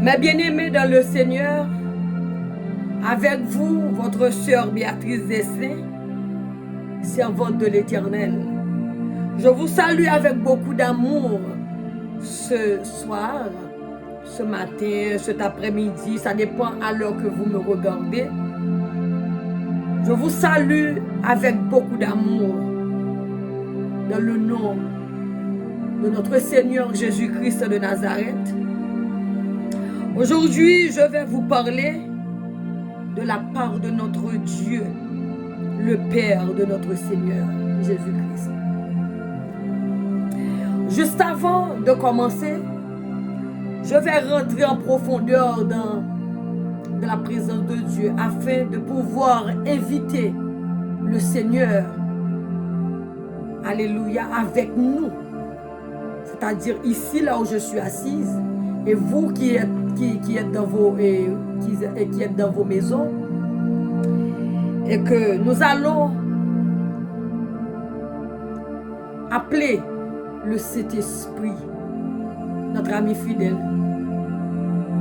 Mes bien-aimés dans le Seigneur, avec vous, votre sœur Béatrice Dessin, servante de l'Éternel. Je vous salue avec beaucoup d'amour ce soir, ce matin, cet après-midi, ça dépend à l'heure que vous me regardez. Je vous salue avec beaucoup d'amour dans le nom de notre Seigneur Jésus-Christ de Nazareth. Aujourd'hui, je vais vous parler de la part de notre Dieu, le Père de notre Seigneur Jésus-Christ. Juste avant de commencer, je vais rentrer en profondeur dans la présence de Dieu afin de pouvoir inviter le Seigneur, alléluia, avec nous. C'est-à-dire ici, là où je suis assise, et vous qui êtes dans vos maisons, et que nous allons appeler le Saint-Esprit, notre ami fidèle.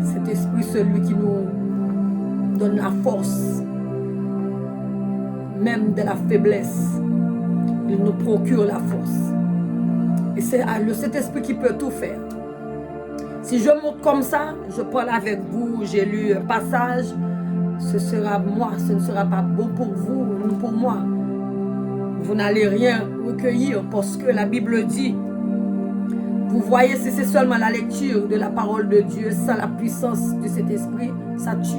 Cet esprit, celui qui nous donne la force, même de la faiblesse. Il nous procure la force. Et c'est cet esprit qui peut tout faire. Si je monte comme ça, je parle avec vous, j'ai lu un passage, ce sera moi, ce ne sera pas bon pour vous, ni pour moi. Vous n'allez rien recueillir parce que la Bible dit, vous voyez, si c'est seulement la lecture de la parole de Dieu, sans la puissance de cet esprit, ça tue.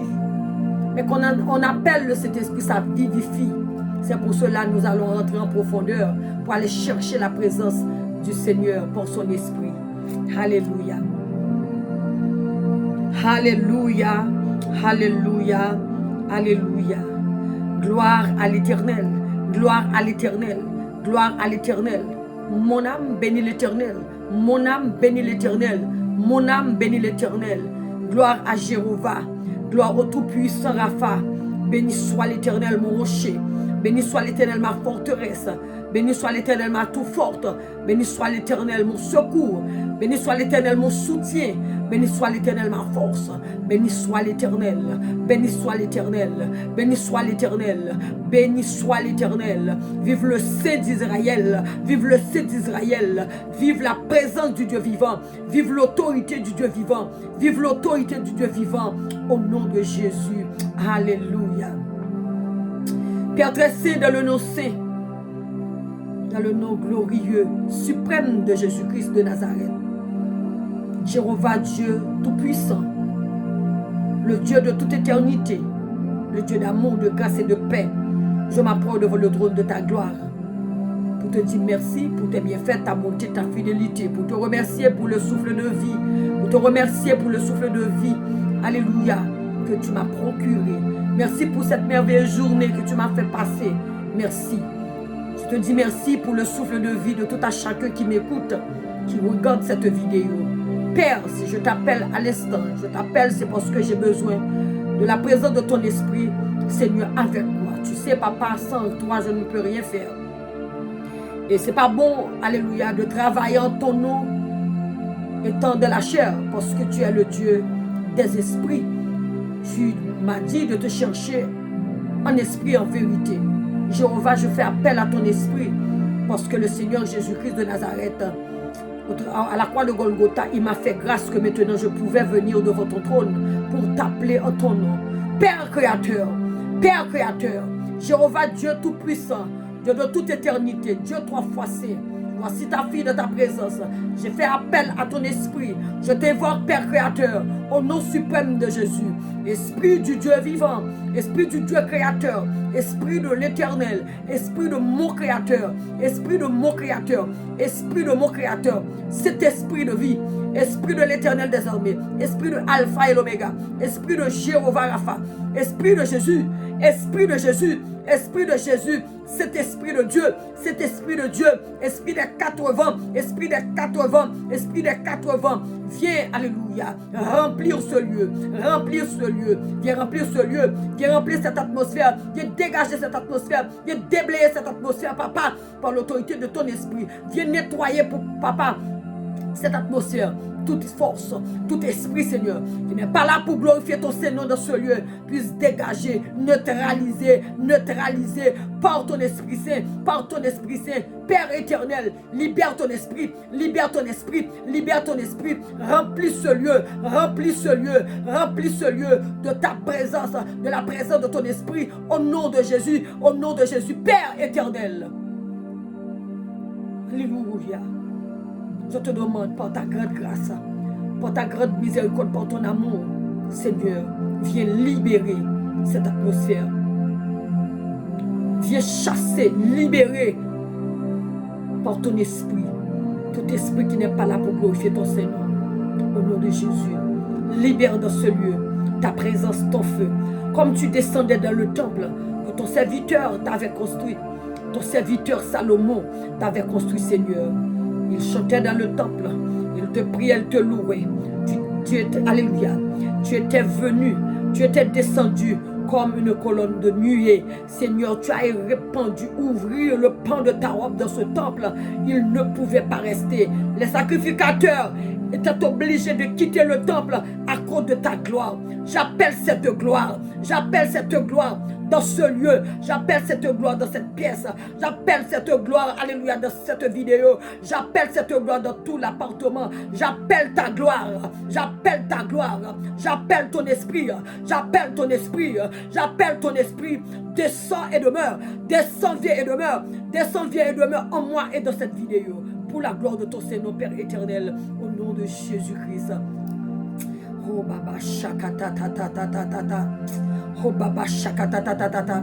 Mais qu'on appelle le Saint-Esprit, ça vivifie. C'est pour cela que nous allons rentrer en profondeur pour aller chercher la présence du Seigneur pour son esprit. Alléluia. Alléluia. Alléluia. Alléluia. Gloire à l'Éternel. Gloire à l'Éternel. Gloire à l'Éternel. Mon âme bénit l'Éternel. Mon âme bénit l'Éternel. Mon âme bénit l'Éternel. Gloire à Jéhovah. Gloire au Tout-Puissant Rapha. Béni soit l'Éternel, mon rocher. Béni soit l'Éternel, ma forteresse. Béni soit l'Éternel, ma tout forte. Béni soit l'Éternel, mon secours. Béni soit l'Éternel, mon soutien. Béni soit l'Éternel, ma force. Béni soit l'Éternel. Béni soit l'Éternel. Béni soit l'Éternel. Béni soit l'Éternel. Vive le Saint d'Israël. Vive le Saint d'Israël. Vive la présence du Dieu vivant. Vive l'autorité du Dieu vivant. Vive l'autorité du Dieu vivant. Au nom de Jésus. Alléluia. Père très saint, dans le nom saint, dans le nom glorieux, suprême de Jésus-Christ de Nazareth, Jéhovah Dieu Tout-Puissant, le Dieu de toute éternité, le Dieu d'amour, de grâce et de paix, je m'approche devant le trône de ta gloire pour te dire merci pour tes bienfaits, ta bonté, ta fidélité, pour te remercier pour le souffle de vie, pour te remercier pour le souffle de vie, alléluia, que tu m'as procuré. Merci pour cette merveilleuse journée que tu m'as fait passer. Merci. Je te dis merci pour le souffle de vie de tout à chacun qui m'écoute, qui regarde cette vidéo. Père, si je t'appelle à l'instant, je t'appelle, c'est parce que j'ai besoin de la présence de ton esprit, Seigneur, avec moi. Tu sais, papa, sans toi, je ne peux rien faire. Et c'est pas bon, alléluia, de travailler en ton nom, étant de la chair, parce que tu es le Dieu des esprits. Tu m'as dit de te chercher en esprit, en vérité. Jéhovah, je fais appel à ton esprit, parce que le Seigneur Jésus-Christ de Nazareth, à la croix de Golgotha, il m'a fait grâce que maintenant je pouvais venir devant ton trône pour t'appeler en ton nom. Père Créateur, Jéhovah Dieu Tout-Puissant, Dieu de toute éternité, Dieu trois fois saint. Voici ta fille de ta présence. J'ai fait appel à ton esprit. Je t'évoque, Père Créateur, au nom suprême de Jésus. Esprit du Dieu vivant, Esprit du Dieu créateur, Esprit de l'Éternel, Esprit de mon Créateur, Esprit de mon Créateur, Esprit de mon Créateur, cet esprit de vie, Esprit de l'Éternel des armées, Esprit de Alpha et l'Oméga, Esprit de Jéhovah Rapha, Esprit de Jésus, Esprit de Jésus, Esprit de Jésus, cet Esprit de Dieu, cet Esprit de Dieu, Esprit des 80, Esprit des 80, Esprit des 80, viens, alléluia, remplir ce lieu, viens remplir ce lieu, viens remplir cette atmosphère, viens dégager cette atmosphère, viens déblayer cette atmosphère, papa, par l'autorité de ton esprit, viens nettoyer pour papa cette atmosphère. toute force, tout esprit, Seigneur, qui n'est pas là pour glorifier ton Seigneur dans ce lieu, puisse dégager, neutraliser par ton Esprit Saint, par ton Esprit Saint. Père éternel, libère ton esprit, libère ton esprit, libère ton esprit, remplis ce lieu, remplis ce lieu, remplis ce lieu de ta présence, de la présence de ton esprit, au nom de Jésus, Père éternel. Alléluia. Je te demande par ta grande grâce, par ta grande miséricorde, par ton amour, Seigneur, viens libérer cette atmosphère. Viens chasser, libérer par ton esprit, tout esprit qui n'est pas là pour glorifier ton Seigneur. Au nom de Jésus, libère dans ce lieu ta présence, ton feu. Comme tu descendais dans le temple que ton serviteur t'avait construit, ton serviteur Salomon t'avait construit, Seigneur. Il chantait dans le temple, il te priait, il te louait. Alléluia. Tu étais venu, tu étais descendu comme une colonne de nuée. Seigneur, tu as répandu, ouvrir le pan de ta robe dans ce temple. Il ne pouvait pas rester. Les sacrificateurs étaient obligés de quitter le temple à cause de ta gloire. J'appelle cette gloire dans ce lieu. J'appelle cette gloire dans cette pièce. J'appelle cette gloire, alléluia, dans cette vidéo. J'appelle cette gloire dans tout l'appartement. J'appelle ta gloire. J'appelle ta gloire. J'appelle ton esprit. J'appelle ton esprit. J'appelle ton esprit. Descends et demeure. Descends, viens et demeure. Descends, viens et demeure en moi et dans cette vidéo. Pour la gloire de ton Seigneur, Père éternel, au nom de Jésus-Christ. Oh baba shakata ta ta ta ta ta ta. Oh baba shakata ta ta ta ta.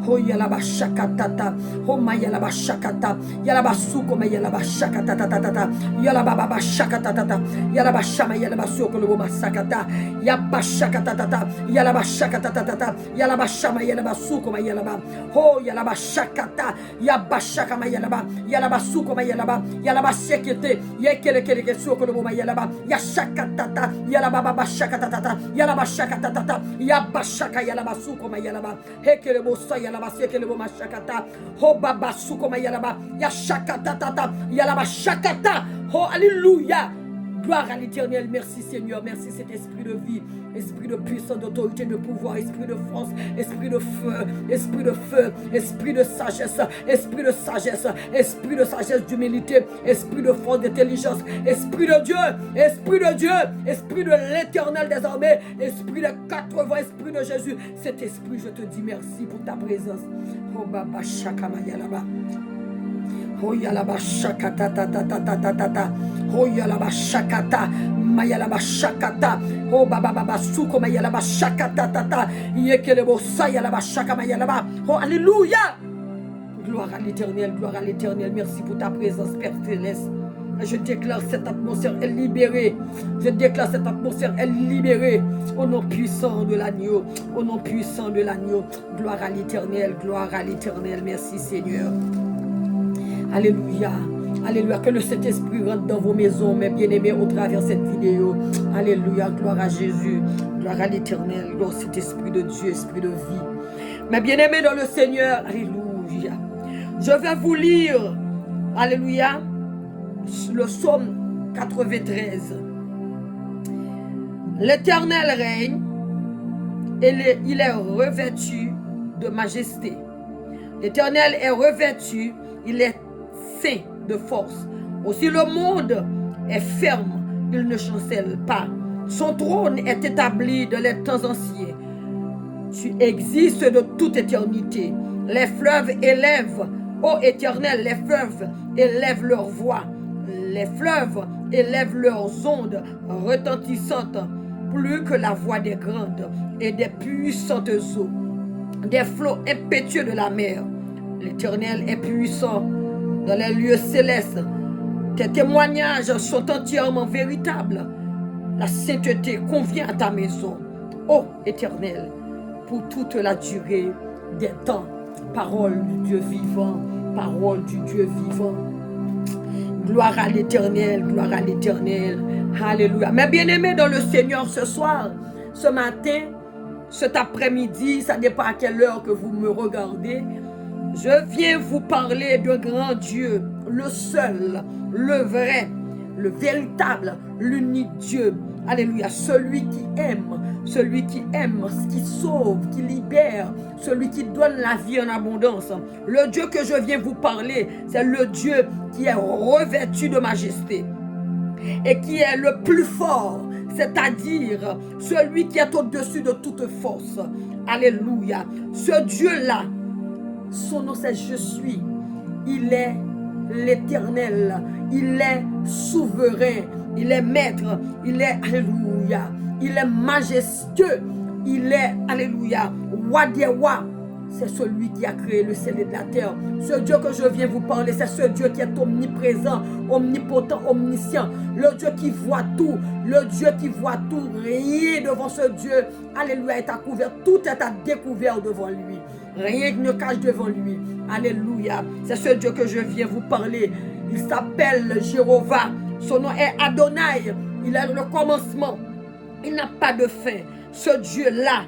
Oh yalaba shakata ta. Oh mayalaba shakata. Yalaba suko mayalaba shakata ta ta ta ta. Yalaba baba shakata ta ta. Yalaba shama yalaba suko lobo masakata. Yaba shakata ta ta. Yalaba shakata ta ta ta. Yalaba shama yalaba suko mayalaba. Oh yalaba shakata. Yaba shaka mayalaba. Yalaba suko mayalaba. Yalaba sekete. Yekele kele suko lobo mayalaba. Yashakata ta. Yalaba baba shakata ta ta. Yalaba shakata ta ta. Yaba shaka yalaba suko mayalaba. Hekele bosa yalaba sekele bo mashakata. Ho baba suko mayalaba. Yashakata ta ta. Yalaba shakata. Oh alléluia. Gloire à l'Éternel, merci Seigneur, merci cet esprit de vie, esprit de puissance, d'autorité, de pouvoir, esprit de force, esprit de feu, esprit de feu, esprit de sagesse, esprit de sagesse, esprit de sagesse, d'humilité, esprit de force, d'intelligence, esprit de Dieu, esprit de Dieu, esprit de l'Éternel des armées, esprit de 80, esprit de Jésus. Cet esprit, je te dis merci pour ta présence. Oh baba shakamaya là-bas. Oh yalaba shakata ta ta ta ta ta ta ta. Oh yalaba shakata mayalaba shakata. Oh baba baba suko mayalaba shakata ta ta. Yekelebo sayalaba shaka mayalaba. Oh alléluia. Gloire à l'Éternel, gloire à l'Éternel. Merci pour ta présence, Père céleste. Je déclare cette atmosphère est libérée. Je déclare cette atmosphère est libérée. Au nom puissant de l'agneau. Au nom puissant de l'agneau. Gloire à l'Éternel, gloire à l'Éternel. Merci Seigneur. Alléluia. Alléluia. Que le Saint-Esprit rentre dans vos maisons, mes bien-aimés, au travers de cette vidéo. Alléluia. Gloire à Jésus. Gloire à l'Éternel. Gloire au Saint-Esprit de Dieu, Esprit de vie. Mes bien-aimés dans le Seigneur. Alléluia. Je vais vous lire. Alléluia. Le psaume 93. L'Éternel règne et il est revêtu de majesté. L'Éternel est revêtu, il est saint de force. Aussi le monde est ferme, il ne chancelle pas. Son trône est établi de les temps anciens. Tu existes de toute éternité. Les fleuves élèvent, ô Éternel, les fleuves élèvent leur voix. Les fleuves élèvent leurs ondes retentissantes, plus que la voix des grandes et des puissantes eaux, des flots impétueux de la mer. L'Éternel est puissant dans les lieux célestes. Tes témoignages sont entièrement véritables. La sainteté convient à ta maison, ô Éternel, pour toute la durée des temps. Parole du Dieu vivant, parole du Dieu vivant. Gloire à l'Éternel, gloire à l'Éternel. Alléluia. Mes bien-aimés dans le Seigneur, ce soir, ce matin, cet après-midi, ça dépend à quelle heure que vous me regardez, je viens vous parler d'un grand Dieu, le seul, le vrai, le véritable, l'unique Dieu. Alléluia, celui qui aime, qui sauve, qui libère, celui qui donne la vie en abondance. Le Dieu que je viens vous parler, c'est le Dieu qui est revêtu de majesté et qui est le plus fort, c'est-à-dire celui qui est au-dessus de toute force. Alléluia. Ce Dieu-là, son nom c'est Je suis. Il est l'Éternel, il est souverain, il est maître, il est, alléluia, il est majestueux, il est, alléluia, roi des rois. C'est celui qui a créé le ciel et de la terre. Ce Dieu que je viens vous parler, c'est ce Dieu qui est omniprésent, omnipotent, omniscient. Le Dieu qui voit tout, le Dieu qui voit tout. Rien devant ce Dieu, alléluia, est à couvert. Tout est à découvert devant lui. Rien ne cache devant lui. Alléluia. C'est ce Dieu que je viens vous parler. Il s'appelle Jéhovah. Son nom est Adonai. Il a le commencement. Il n'a pas de fin. Ce Dieu-là,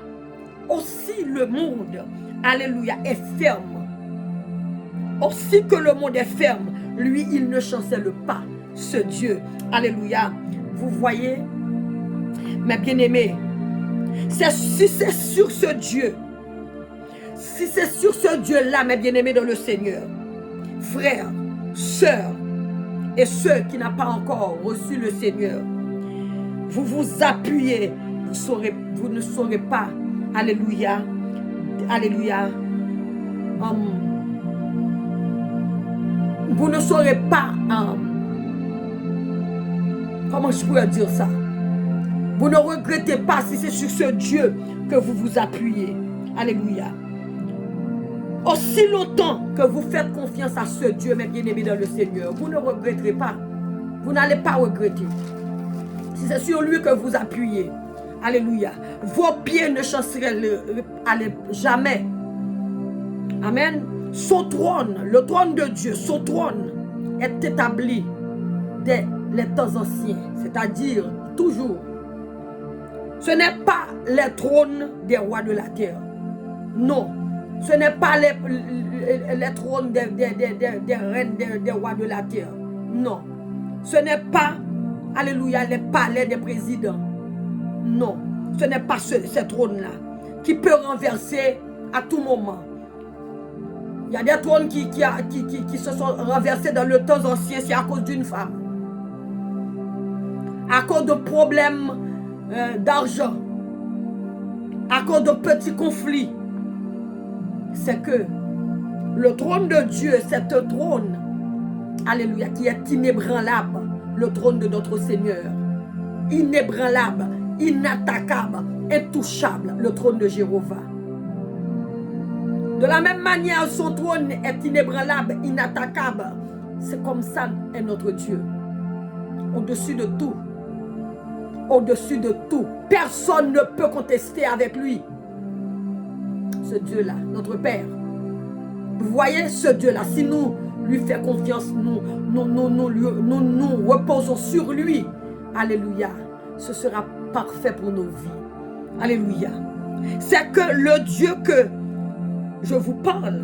aussi le monde, alléluia, est ferme. Aussi que le monde est ferme, lui, il ne chancelle pas. Ce Dieu, alléluia. Vous voyez, mes bien-aimés, si c'est sur ce Dieu, si c'est sur ce Dieu-là, mes bien-aimés dans le Seigneur, frères, sœurs, et ceux qui n'ont pas encore reçu le Seigneur, vous vous appuyez, vous ne saurez pas, alléluia, alléluia, vous ne saurez pas, comment je pourrais dire ça, vous ne regrettez pas si c'est sur ce Dieu que vous vous appuyez, alléluia. Aussi longtemps que vous faites confiance à ce Dieu, mes bien-aimés dans le Seigneur, vous ne regretterez pas. Vous n'allez pas regretter. Si c'est sur lui que vous appuyez, alléluia, vos pieds ne chanceraient jamais. Amen. Son trône, le trône de Dieu, son trône est établi dès les temps anciens, c'est-à-dire toujours. Ce n'est pas les trônes des rois de la terre. Non. Ce n'est pas les trônes des reines, des rois de la terre. Non. Ce n'est pas, alléluia, les palais des présidents. Non. Ce n'est pas ces trônes-là qui peut renverser à tout moment. Il y a des trônes qui se sont renversés dans le temps ancien, c'est à cause d'une femme. À cause de problèmes d'argent. À cause de petits conflits. C'est que le trône de Dieu, c'est un trône, alléluia, qui est inébranlable, le trône de notre Seigneur. Inébranlable, inattaquable, intouchable, le trône de Jéhovah. De la même manière, son trône est inébranlable, inattaquable. C'est comme ça est notre Dieu. Au-dessus de tout. Au-dessus de tout. Personne ne peut contester avec lui. Ce Dieu-là, notre Père. Vous voyez ce Dieu-là, si nous lui faisons confiance, nous reposons sur lui, alléluia, ce sera parfait pour nos vies. Alléluia. C'est que le Dieu que je vous parle,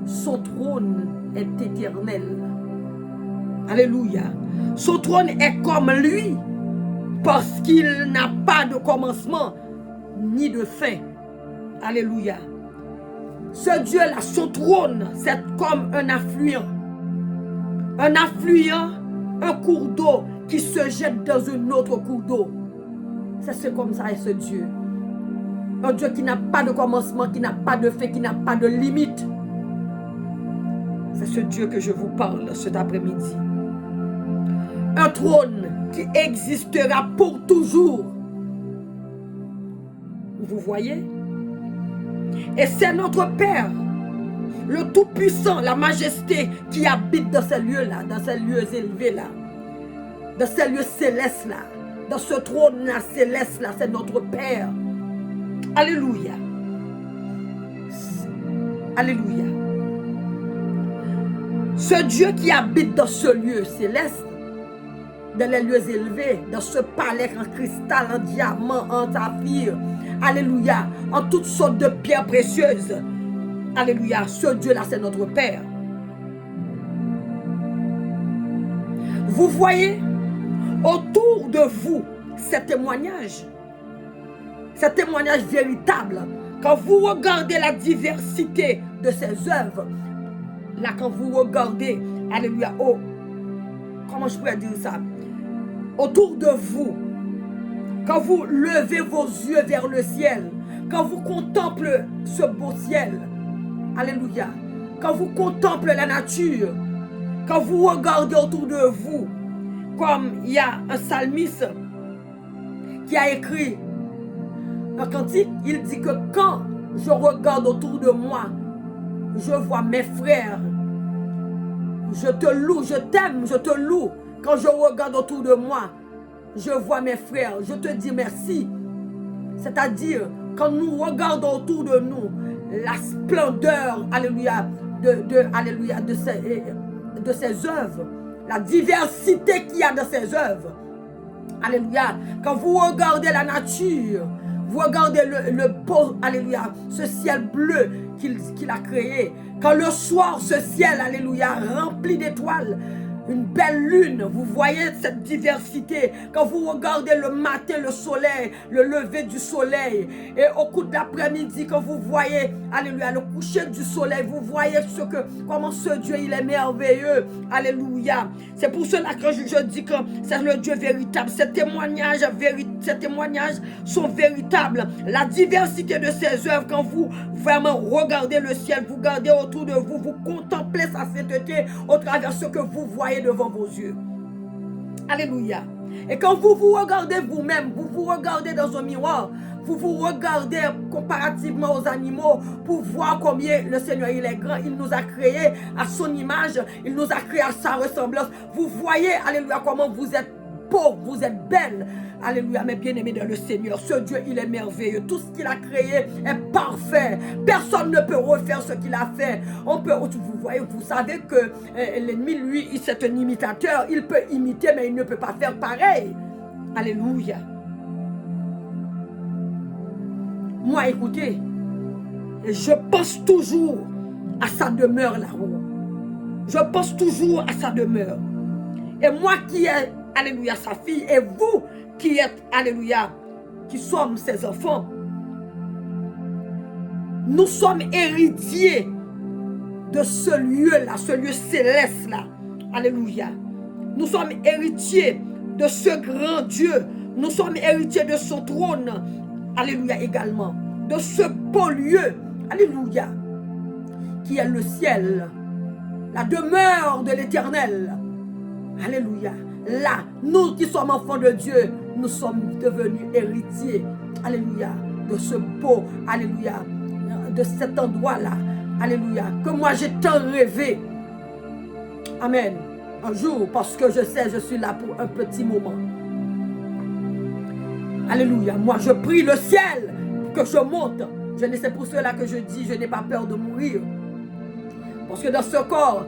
son trône est éternel. Alléluia. Son trône est comme lui, parce qu'il n'a pas de commencement ni de fin. Alléluia. Ce Dieu-là, son trône, c'est comme un affluent. Un affluent, un cours d'eau qui se jette dans un autre cours d'eau. C'est comme ça, ce Dieu. Un Dieu qui n'a pas de commencement, qui n'a pas de fin, qui n'a pas de limite. C'est ce Dieu que je vous parle cet après-midi. Un trône qui existera pour toujours. Vous voyez? Et c'est notre Père, le Tout-Puissant, la majesté qui habite dans ces lieux-là, dans ces lieux élevés-là, dans ces lieux célestes-là, dans ce trône-là céleste-là, c'est notre Père. Alléluia. Alléluia. Ce Dieu qui habite dans ce lieu céleste, dans les lieux élevés, dans ce palais en cristal, en diamant, en saphir, alléluia, en toutes sortes de pierres précieuses. Alléluia, ce Dieu-là, c'est notre Père. Vous voyez, autour de vous, ces témoignages véritables, quand vous regardez la diversité de ses œuvres, là quand vous regardez, alléluia, comment je pourrais dire ça, autour de vous, quand vous levez vos yeux vers le ciel, quand vous contemplez ce beau ciel, alléluia, quand vous contemplez la nature, quand vous regardez autour de vous, comme il y a un psalmiste qui a écrit un cantique, il dit que quand je regarde autour de moi, je vois mes frères, je te loue, je t'aime, je te loue. Quand je regarde autour de moi, je vois mes frères, je te dis merci. C'est-à-dire, quand nous regardons autour de nous, la splendeur, alléluia, de ses œuvres, la diversité qu'il y a dans ses œuvres, alléluia, quand vous regardez la nature, vous regardez le beau, alléluia, ce ciel bleu qu'il a créé, quand le soir, ce ciel, alléluia, rempli d'étoiles, une belle lune, vous voyez cette diversité. Quand vous regardez le matin, le soleil, le lever du soleil, et au cours de l'après-midi, quand vous voyez, alléluia, le coucher du soleil, vous voyez comment ce Dieu, il est merveilleux, alléluia. C'est pour cela que je dis que c'est le Dieu véritable. Ces témoignages sont véritables. La diversité de ses œuvres, quand vous vraiment regardez le ciel, vous regardez autour de vous, vous contemplez sa sainteté au travers de ce que vous voyez devant vos yeux. Alléluia. Et quand vous vous regardez vous-même, vous vous regardez dans un miroir, vous vous regardez comparativement aux animaux pour voir combien le Seigneur il est grand, il nous a créés à son image, il nous a créés à sa ressemblance. Vous voyez, alléluia, comment vous êtes pauvre, vous êtes belle. Alléluia, mes bien-aimés dans le Seigneur, ce Dieu, il est merveilleux. Tout ce qu'il a créé est parfait. Personne ne peut refaire ce qu'il a fait. Vous voyez, vous savez que l'ennemi, lui, c'est un imitateur. Il peut imiter, mais il ne peut pas faire pareil. Alléluia. Moi, écoutez, je pense toujours à sa demeure là-haut. Je pense toujours à sa demeure. Et moi qui ai, alléluia, sa fille, et vous qui êtes, alléluia, qui sommes ses enfants, nous sommes héritiers de ce lieu-là, ce lieu céleste-là. Alléluia. Nous sommes héritiers de ce grand Dieu. Nous sommes héritiers de son trône. Alléluia également. De ce beau lieu. Alléluia. Qui est le ciel. La demeure de l'Éternel. Alléluia. Là, nous qui sommes enfants de Dieu, nous sommes devenus héritiers. Alléluia. De ce beau, alléluia, de cet endroit-là. Alléluia. Que moi j'ai tant rêvé. Amen. Un jour, parce que je sais, je suis là pour un petit moment. Alléluia. Moi, je prie le ciel pour que je monte. C'est pour cela que je dis, je n'ai pas peur de mourir. Parce que dans ce corps,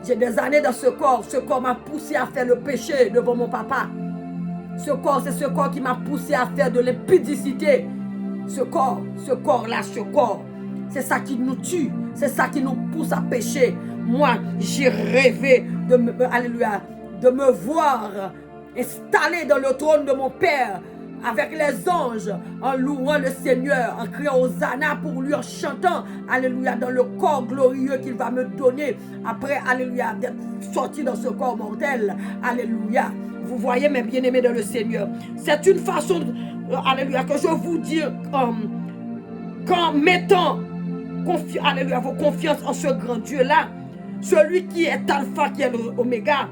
j'ai des années dans ce corps m'a poussé à faire le péché devant mon papa. Ce corps, c'est ce corps qui m'a poussé à faire de l'impudicité. Ce corps-là, c'est ça qui nous tue, c'est ça qui nous pousse à pécher. Moi, j'ai rêvé de me voir installé dans le trône de mon Père, avec les anges, en louant le Seigneur, en criant Hosanna pour lui, en chantant, alléluia, dans le corps glorieux qu'il va me donner, après, alléluia, d'être sorti dans ce corps mortel, alléluia. Vous voyez, mes bien-aimés dans le Seigneur, c'est une façon, alléluia, que je vous dis, qu'en mettant, alléluia, vos confiances en ce grand Dieu-là, celui qui est alpha, qui est l'oméga,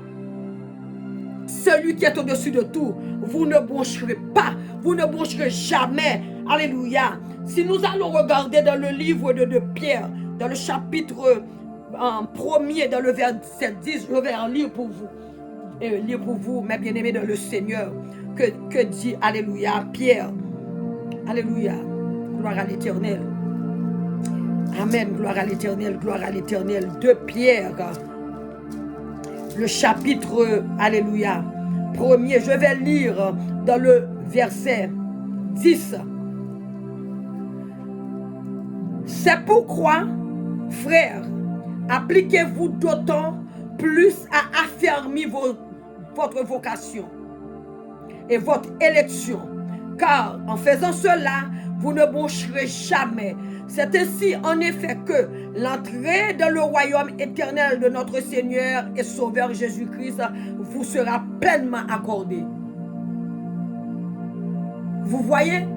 celui qui est au-dessus de tout, vous ne broncherez pas, vous ne broncherez jamais. Alléluia. Si nous allons regarder dans le livre de Pierre, dans le chapitre 1er, dans le verset 10, je vais en lire pour vous. Lire pour vous, mes bien-aimés dans le Seigneur. Que dit, alléluia, Pierre. Alléluia. Gloire à l'Éternel. Amen. Gloire à l'Éternel. Gloire à l'Éternel. De Pierre. Le chapitre, alléluia, 1er, je vais lire dans le verset 10. C'est pourquoi, frères, appliquez-vous d'autant plus à affermir votre vocation. et votre élection. Car en faisant cela, vous ne broncherez jamais. C'est ainsi en effet que l'entrée dans le royaume éternel de notre Seigneur et Sauveur Jésus-Christ vous sera pleinement accordée. Vous voyez,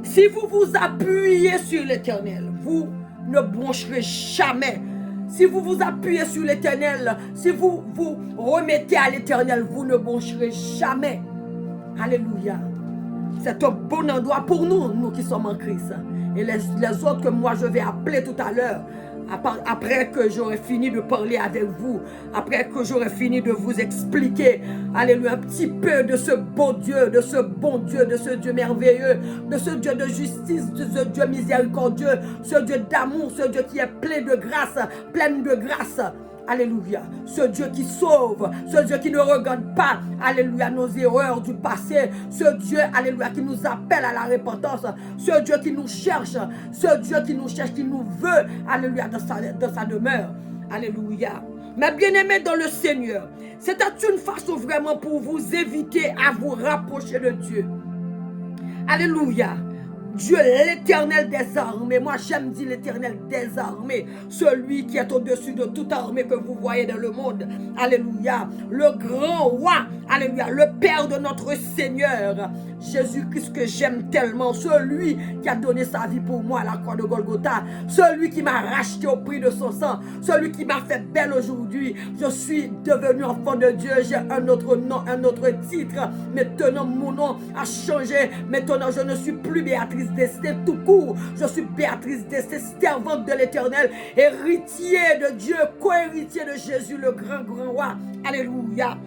si vous vous appuyez sur l'Éternel, vous ne broncherez jamais. Si vous vous appuyez sur l'Éternel, si vous vous remettez à l'Éternel, vous ne broncherez jamais. Alléluia. C'est un bon endroit pour nous, nous qui sommes en Christ. Et les autres que moi je vais appeler tout à l'heure, après que j'aurai fini de parler avec vous, après que j'aurai fini de vous expliquer, alléluia, un petit peu de ce beau Dieu, de ce bon Dieu, de ce Dieu merveilleux, de ce Dieu de justice, de ce Dieu miséricordieux, ce Dieu d'amour, ce Dieu qui est plein de grâce, pleine de grâce. Alléluia. Ce Dieu qui sauve, ce Dieu qui ne regarde pas, alléluia, nos erreurs du passé, ce Dieu, alléluia, qui nous appelle à la repentance, ce Dieu qui nous cherche, ce Dieu qui nous cherche, qui nous veut, alléluia, dans sa demeure. Alléluia. Mais bien-aimés dans le Seigneur, c'était une façon vraiment pour vous éviter à vous rapprocher de Dieu. Alléluia. Dieu, l'Éternel des armées. Moi, j'aime dire l'Éternel des armées. Celui qui est au-dessus de toute armée que vous voyez dans le monde. Alléluia. Le grand roi. Alléluia. Le Père de notre Seigneur. Jésus-Christ que j'aime tellement. Celui qui a donné sa vie pour moi à la croix de Golgotha. Celui qui m'a racheté au prix de son sang. Celui qui m'a fait belle aujourd'hui. Je suis devenu enfant de Dieu. J'ai un autre nom, un autre titre. Maintenant, mon nom a changé. Maintenant, je ne suis plus Béatrice Destin tout court. Je suis Béatrice Destin, servante de l'Éternel, héritier de Dieu, co-héritier de Jésus, le grand roi. Alléluia.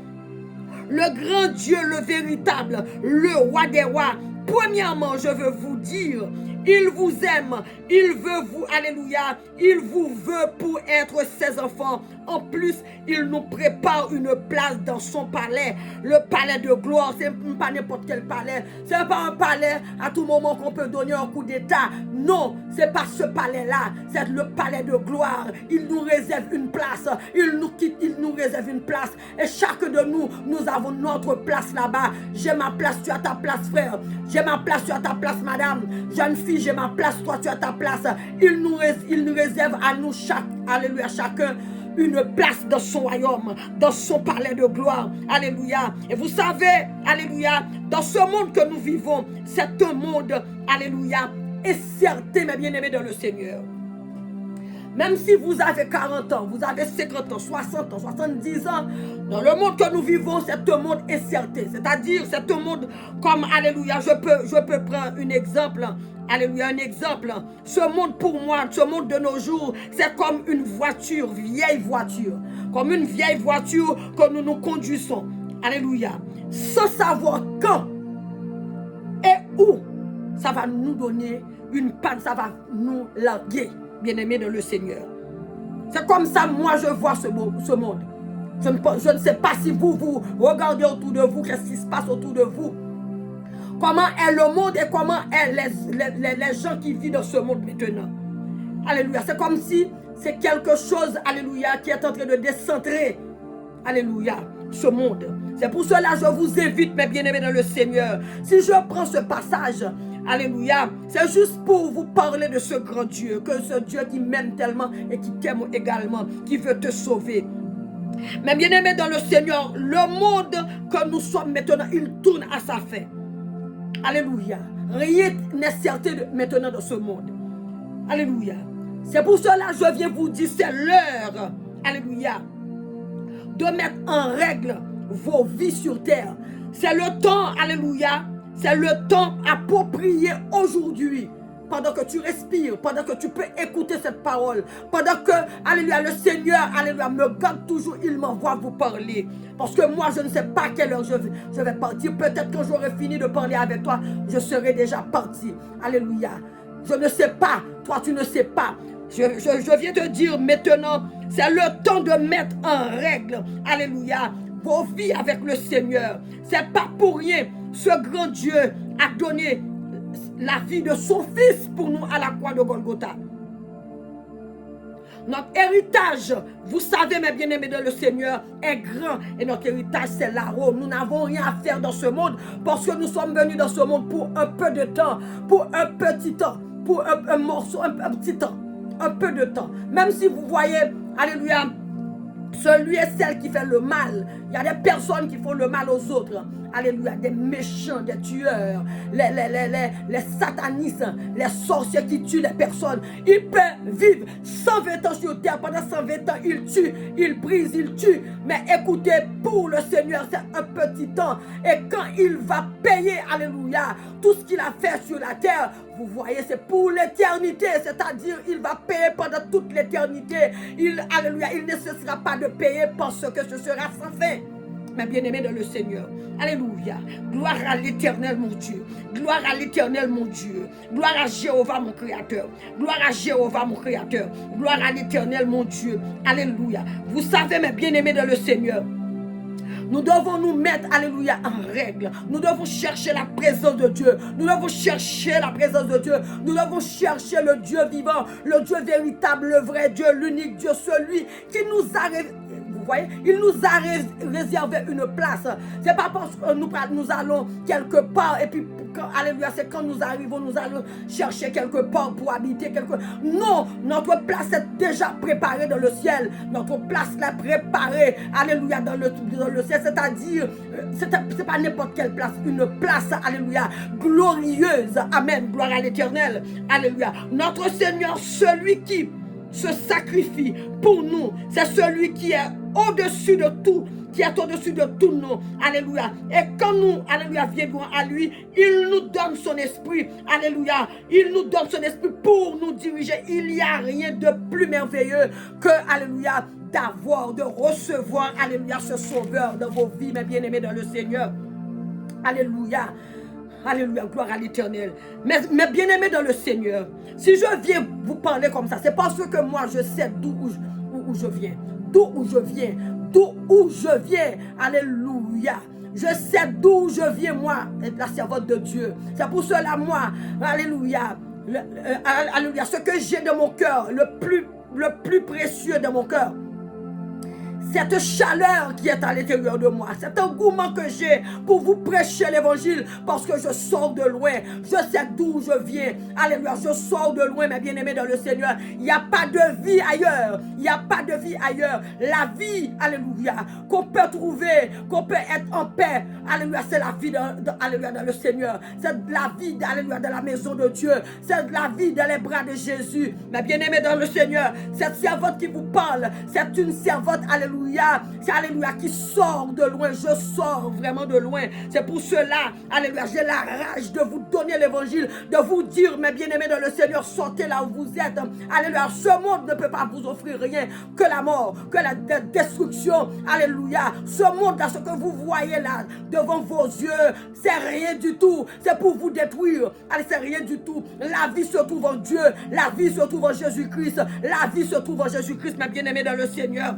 Le grand Dieu, le véritable, le roi des rois. Premièrement, je veux vous dire, il vous aime, il veut vous, alléluia, il vous veut pour être ses enfants. En plus, il nous prépare une place dans son palais, le palais de gloire. C'est pas n'importe quel palais, c'est pas un palais à tout moment qu'on peut donner un coup d'état. Non, c'est pas ce palais-là, c'est le palais de gloire. Il nous réserve une place, il nous quitte, il nous réserve une place. Et chacun de nous, nous avons notre place là-bas. J'ai ma place, tu as ta place, frère. J'ai ma place, tu as ta place, madame. Jeune fille, j'ai ma place, toi, tu as ta place. Il nous réserve à nous, alléluia, chacun, une place dans son royaume, dans son palais de gloire. Alléluia. Et vous savez, alléluia, dans ce monde que nous vivons, c'est un monde, alléluia, et certain, mes bien-aimés dans le Seigneur. Même si vous avez 40 ans, vous avez 50 ans, 60 ans, 70 ans, dans le monde que nous vivons, c'est un monde incertain. C'est-à-dire, c'est un monde comme, alléluia, je peux prendre un exemple. Alléluia, un exemple. Ce monde pour moi, ce monde de nos jours, c'est comme une voiture, vieille voiture. Comme une vieille voiture que nous conduisons. Alléluia. Sans savoir quand et où ça va nous donner une panne, ça va nous larguer, bien-aimés dans le Seigneur. C'est comme ça, moi, je vois ce monde. Je ne sais pas si vous regardez autour de vous, qu'est-ce qui se passe autour de vous. Comment est le monde et comment est les gens qui vivent dans ce monde maintenant. Alléluia. C'est comme si c'est quelque chose, alléluia, qui est en train de décentrer, alléluia, ce monde. C'est pour cela que je vous invite, mes bien-aimés dans le Seigneur. Si je prends ce passage, alléluia, c'est juste pour vous parler de ce grand Dieu, que ce Dieu qui m'aime tellement et qui t'aime également, qui veut te sauver. Mais bien-aimés dans le Seigneur, le monde que nous sommes maintenant, il tourne à sa fin. Alléluia. Rien n'est certain maintenant dans ce monde. Alléluia. C'est pour cela que je viens vous dire, c'est l'heure, alléluia, de mettre en règle vos vies sur terre. C'est le temps, alléluia, c'est le temps approprié aujourd'hui. Pendant que tu respires, pendant que tu peux écouter cette parole, pendant que, alléluia, le Seigneur, alléluia, me garde toujours, il m'envoie vous parler. Parce que moi, je ne sais pas à quelle heure je vais partir. Peut-être que j'aurai fini de parler avec toi, je serai déjà parti. Alléluia. Je ne sais pas, toi tu ne sais pas. Je viens te dire maintenant, c'est le temps de mettre en règle, alléluia, vos vies avec le Seigneur. C'est pas pour rien, ce grand Dieu a donné la vie de son fils pour nous à la croix de Golgotha. Notre héritage, vous savez, mes bien-aimés dans le Seigneur, est grand. Et notre héritage, c'est l'arôme. Nous n'avons rien à faire dans ce monde parce que nous sommes venus dans ce monde pour un peu de temps, pour un petit temps, pour un morceau, un petit temps, un peu de temps. Même si vous voyez, alléluia, celui et celle qui fait le mal. Il y a des personnes qui font le mal aux autres. Alléluia, des méchants, des tueurs, les satanistes, les sorciers qui tuent les personnes. Ils peuvent vivre 120 ans sur terre. Pendant 120 ans, ils tuent, ils brisent, ils tuent. Mais écoutez, pour le Seigneur, c'est un petit temps. Et quand il va payer, alléluia, tout ce qu'il a fait sur la terre, vous voyez, c'est pour l'éternité. C'est-à-dire, il va payer pendant toute l'éternité. Alléluia, il ne cessera pas de payer parce que ce sera sans fin. Mes bien-aimés dans le Seigneur. Alléluia. Gloire à l'Éternel, mon Dieu. Gloire à l'Éternel, mon Dieu. Gloire à Jéhovah, mon Créateur. Gloire à Jéhovah, mon Créateur. Gloire à l'Éternel, mon Dieu. Alléluia. Vous savez, mes bien-aimés dans le Seigneur, nous devons nous mettre, alléluia, en règle. Nous devons chercher la présence de Dieu. Nous devons chercher la présence de Dieu. Nous devons chercher le Dieu vivant, le Dieu véritable, le vrai Dieu, l'unique Dieu, celui qui nous a... Vous voyez, il nous a réservé une place. C'est pas parce que nous allons quelque part et puis, alléluia, c'est quand nous arrivons, nous allons chercher quelque part pour habiter quelque... Non, notre place est déjà préparée dans le ciel. Notre place est préparée, alléluia, dans le ciel. C'est-à-dire, c'est pas n'importe quelle place, une place, alléluia, glorieuse. Amen, gloire à l'Éternel. Alléluia. Notre Seigneur, celui qui se sacrifie pour nous, c'est celui qui est au-dessus de tout, qui est au-dessus de tout nous. Alléluia. Et quand nous, alléluia, viendrons à lui, il nous donne son esprit. Alléluia. Il nous donne son esprit pour nous diriger. Il n'y a rien de plus merveilleux que, alléluia, d'avoir, de recevoir, alléluia, ce sauveur dans vos vies, mes bien-aimés dans le Seigneur. Alléluia. Alléluia, gloire à l'Éternel. Mais bien-aimés dans le Seigneur, si je viens vous parler comme ça, c'est parce que moi je sais d'où je viens. D'où je viens. D'où je viens. Alléluia. Je sais d'où je viens, moi, être la servante de Dieu. C'est pour cela, moi, alléluia, alléluia, ce que j'ai dans mon cœur, le plus précieux de mon cœur, cette chaleur qui est à l'intérieur de moi, cet engouement que j'ai pour vous prêcher l'évangile, parce que je sors de loin, je sais d'où je viens, alléluia, je sors de loin, mes bien-aimés dans le Seigneur. Il n'y a pas de vie ailleurs, il n'y a pas de vie ailleurs. La vie, alléluia, qu'on peut trouver, qu'on peut être en paix, alléluia, c'est la vie alléluia, dans le Seigneur, c'est la vie, alléluia, dans la maison de Dieu, c'est la vie dans les bras de Jésus. Mes bien-aimés dans le Seigneur, cette servante qui vous parle, c'est une servante, alléluia, c'est alléluia qui sort de loin. Je sors vraiment de loin. C'est pour cela, alléluia, j'ai la rage de vous donner l'évangile, de vous dire, mes bien-aimés dans le Seigneur, sortez là où vous êtes. Alléluia, ce monde ne peut pas vous offrir rien que la mort, que la destruction. Alléluia, ce monde là, ce que vous voyez là devant vos yeux, c'est rien du tout. C'est pour vous détruire. Allez, c'est rien du tout. La vie se trouve en Dieu. La vie se trouve en Jésus-Christ. La vie se trouve en Jésus-Christ, mes bien-aimés dans le Seigneur.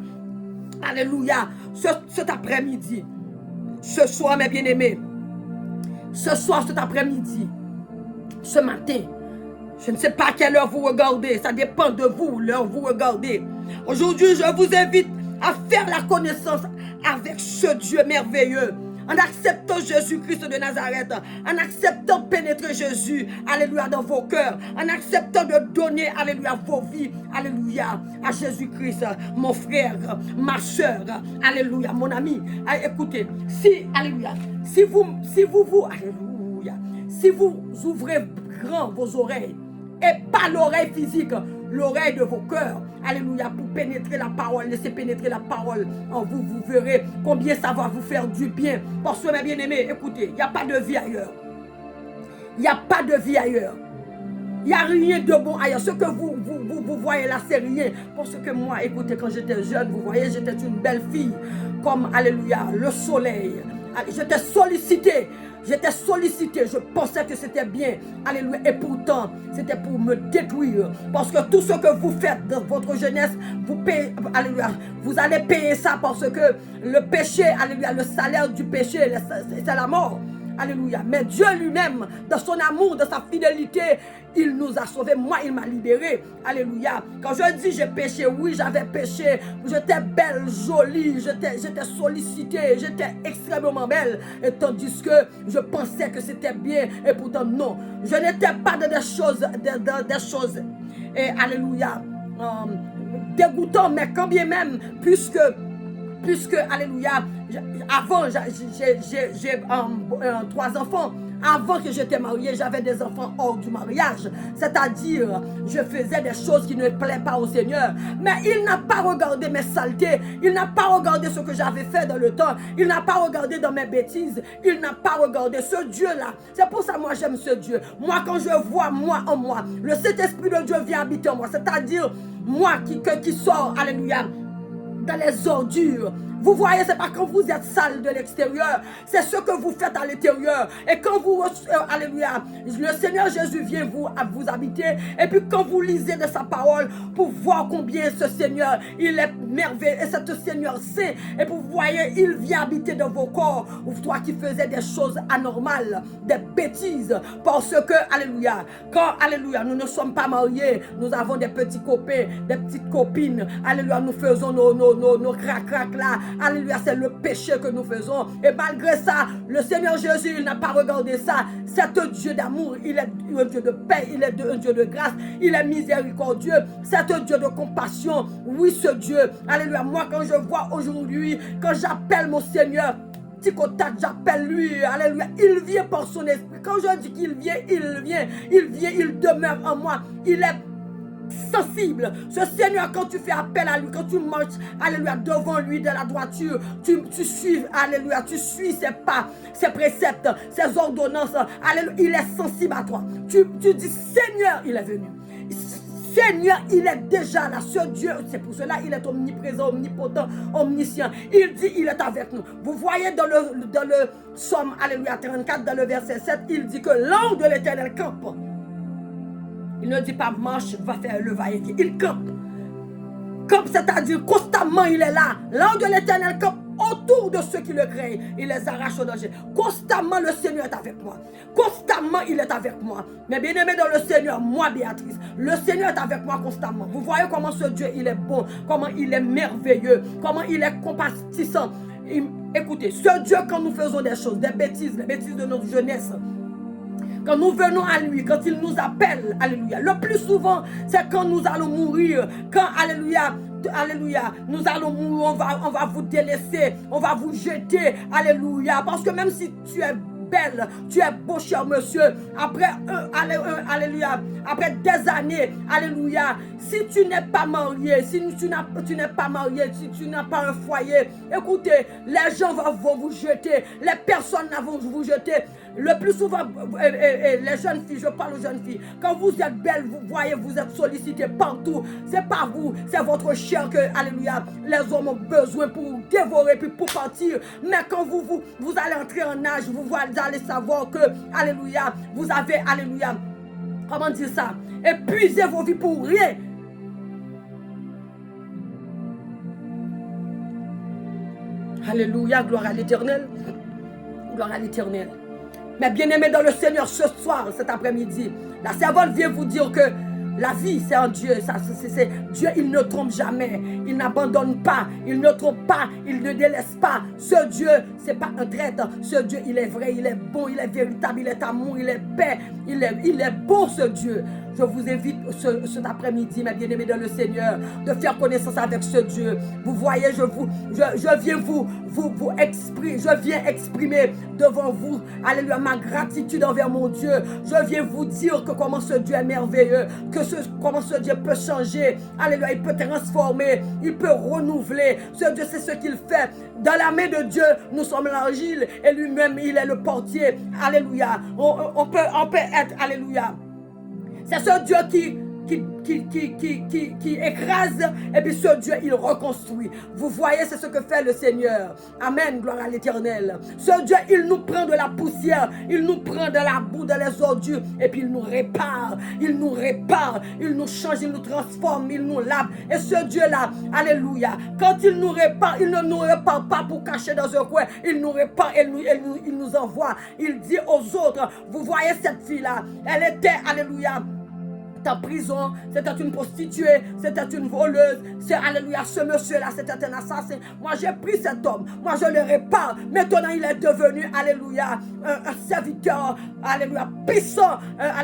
Alléluia. Cet après-midi, ce soir, mes bien-aimés, ce soir, cet après-midi, ce matin, je ne sais pas à quelle heure vous regardez, ça dépend de vous, l'heure vous regardez. Aujourd'hui, je vous invite à faire la connaissance avec ce Dieu merveilleux. En acceptant Jésus-Christ de Nazareth, en acceptant pénétrer Jésus, alléluia, dans vos cœurs, en acceptant de donner, alléluia, vos vies, alléluia, à Jésus-Christ, mon frère, ma soeur, alléluia, mon ami. Écoutez, alléluia, si vous, alléluia, si vous ouvrez grand vos oreilles, et pas l'oreille physique, l'oreille de vos cœurs, alléluia, pour pénétrer la parole, laissez pénétrer la parole en vous, vous verrez combien ça va vous faire du bien. Parce que mes bien-aimés, écoutez, il n'y a pas de vie ailleurs. Il n'y a pas de vie ailleurs. Il n'y a rien de bon ailleurs. Ce que vous voyez là, c'est rien. Parce que moi, écoutez, quand j'étais jeune, vous voyez, j'étais une belle fille, comme, alléluia, le soleil. J'étais sollicitée. Je pensais que c'était bien, alléluia, et pourtant, c'était pour me détruire, parce que tout ce que vous faites dans votre jeunesse, vous payez, alléluia, vous allez payer ça, parce que le péché, alléluia, le salaire du péché, c'est la mort. Alléluia. Mais Dieu lui-même, dans son amour, dans sa fidélité, il nous a sauvés. Moi, il m'a libéré. Alléluia. Quand je dis j'ai péché, oui, j'avais péché. J'étais belle, jolie, j'étais sollicitée, j'étais extrêmement belle. Et tandis que je pensais que c'était bien, et pourtant non. Je n'étais pas dans des choses, et alléluia, dégoûtant, mais quand bien même, puisque alléluia, avant, j'ai 3 enfants. Avant que j'étais mariée, j'avais des enfants hors du mariage. C'est-à-dire, je faisais des choses qui ne plaisent pas au Seigneur. Mais il n'a pas regardé mes saletés. Il n'a pas regardé ce que j'avais fait dans le temps. Il n'a pas regardé dans mes bêtises. Il n'a pas regardé ce Dieu-là. C'est pour ça que moi j'aime ce Dieu. Moi, quand je vois moi en moi, le Saint-Esprit de Dieu vient habiter en moi. C'est-à-dire, moi qui sors, alléluia, dans les ordures. Vous voyez, c'est pas quand vous êtes sale de l'extérieur, c'est ce que vous faites à l'intérieur. Et quand vous, alléluia, le Seigneur Jésus vient vous habiter. Et puis quand vous lisez de sa parole, pour voir combien ce Seigneur, il est merveilleux. Et ce Seigneur sait. Et vous voyez, il vient habiter dans vos corps. Ou toi qui faisais des choses anormales, des bêtises. Parce que, alléluia, quand, alléluia, nous ne sommes pas mariés, nous avons des petits copains, des petites copines. Alléluia, nous faisons nos crac-crac là. Alléluia, c'est le péché que nous faisons. Et malgré ça, le Seigneur Jésus, il n'a pas regardé ça. C'est un Dieu d'amour, il est un Dieu de paix, il est un Dieu de grâce, il est miséricordieux, c'est un Dieu de compassion. Oui, ce Dieu, alléluia, moi quand je vois aujourd'hui, quand j'appelle mon Seigneur, Ticotac, j'appelle lui, alléluia, il vient par son esprit. Quand je dis qu'il vient, il demeure en moi, il est sensible. Ce Seigneur, quand tu fais appel à lui, quand tu marches, alléluia, devant lui de la droiture, tu suis, alléluia, tu suis ses pas, ses préceptes, ses ordonnances, alléluia, il est sensible à toi. Tu dis, Seigneur, il est venu. Seigneur, il est déjà là. Ce Dieu, c'est pour cela il est omniprésent, omnipotent, omniscient. Il dit, il est avec nous. Vous voyez dans le Psaume, alléluia, 34, dans le verset 7, il dit que l'ange de l'Éternel campe. Il ne dit pas marche, va faire le va-et-vient. Il campe. Campe, c'est-à-dire constamment il est là. L'ange de l'Éternel campe autour de ceux qui le craignent. Il les arrache au danger. Constamment le Seigneur est avec moi. Constamment il est avec moi. Mais bien aimé dans le Seigneur, moi Béatrice, le Seigneur est avec moi constamment. Vous voyez comment ce Dieu il est bon, comment il est merveilleux, comment il est compatissant. Écoutez, ce Dieu quand nous faisons des choses, des bêtises, les bêtises de notre jeunesse, quand nous venons à lui, quand il nous appelle, alléluia. Le plus souvent, c'est quand nous allons mourir, quand, alléluia, nous allons mourir, on va vous délaisser, on va vous jeter, alléluia. Parce que même si tu es belle, tu es beau, cher monsieur, après, alléluia, après des années, alléluia, si tu n'es pas marié, si tu n'es pas marié, si tu n'as pas un foyer, écoutez, les gens vont vous jeter, les personnes vont vous jeter. Le plus souvent, les jeunes filles, je parle aux jeunes filles, quand vous êtes belles, vous voyez, vous êtes sollicitées partout. C'est pas vous, c'est votre chair que, alléluia, les hommes ont besoin pour dévorer puis pour partir. Mais quand vous allez entrer en âge, vous allez savoir que, alléluia, vous avez, alléluia, comment dire ça, épuisez vos vies pour rien. Alléluia, gloire à l'Éternel. Gloire à l'Éternel. Mais bien aimé dans le Seigneur, ce soir, cet après-midi, la servante vient vous dire que la vie, c'est en Dieu. Dieu, il ne trompe jamais. Il n'abandonne pas. Il ne trompe pas. Il ne délaisse pas. Ce Dieu, c'est pas un traître. Ce Dieu, il est vrai, il est bon, il est véritable, il est amour, il est paix. Il est bon, ce Dieu. Je vous invite cet après-midi, mes bien-aimés dans le Seigneur, de faire connaissance avec ce Dieu. Vous voyez, je viens vous exprimer, je viens exprimer devant vous, alléluia, ma gratitude envers mon Dieu. Je viens vous dire que comment ce Dieu est merveilleux, comment ce Dieu peut changer, alléluia, il peut transformer, il peut renouveler. Ce Dieu, c'est ce qu'il fait. Dans la main de Dieu, nous sommes l'argile et lui-même, il est le portier. Alléluia. On peut être, alléluia. C'est ce Dieu qui écrase, et puis ce Dieu, il reconstruit. Vous voyez, c'est ce que fait le Seigneur. Amen, gloire à l'Éternel. Ce Dieu, il nous prend de la poussière, il nous prend de la boue, de les ordures, et puis il nous répare, il nous change, il nous transforme, il nous lave. Et ce Dieu-là, alléluia, quand il nous répare, il ne nous répare pas pour cacher dans un coin, il nous répare, il nous envoie. Il dit aux autres, vous voyez cette fille-là, elle était, alléluia, en prison, c'était une prostituée, c'était une voleuse, c'est alléluia, ce monsieur-là, c'était un assassin. Moi, j'ai pris cet homme, moi, je le répare. Maintenant, il est devenu, alléluia, un serviteur, alléluia, puissant,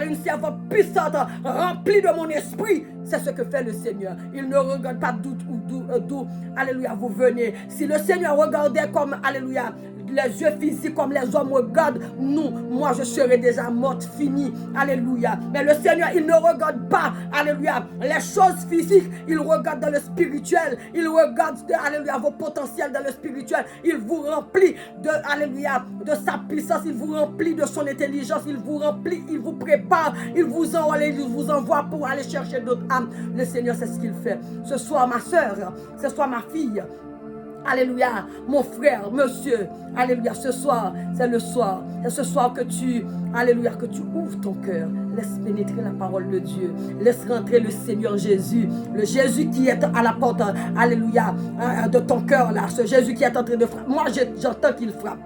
une servante puissante, remplie de mon esprit. C'est ce que fait le Seigneur. Il ne regarde pas d'où, alléluia, vous venez. Si le Seigneur regardait comme, alléluia, les yeux physiques comme les hommes regardent, moi je serais déjà morte, finie, alléluia. Mais le Seigneur, il ne regarde pas, alléluia, les choses physiques, il regarde dans le spirituel, il regarde, alléluia, vos potentiels dans le spirituel, il vous remplit de, alléluia, de sa puissance, il vous remplit de son intelligence, il vous remplit, il vous prépare, il vous envoie pour aller chercher d'autres âmes. Le Seigneur, c'est ce qu'il fait. Ce soir, ma soeur, ce soir, ma fille, alléluia, mon frère, monsieur, alléluia, ce soir, c'est le soir. C'est ce soir que alléluia, que tu ouvres ton cœur. Laisse pénétrer la parole de Dieu. Laisse rentrer le Seigneur Jésus. Le Jésus qui est à la porte, alléluia, de ton cœur là. Ce Jésus qui est en train de frapper. Moi, j'entends qu'il frappe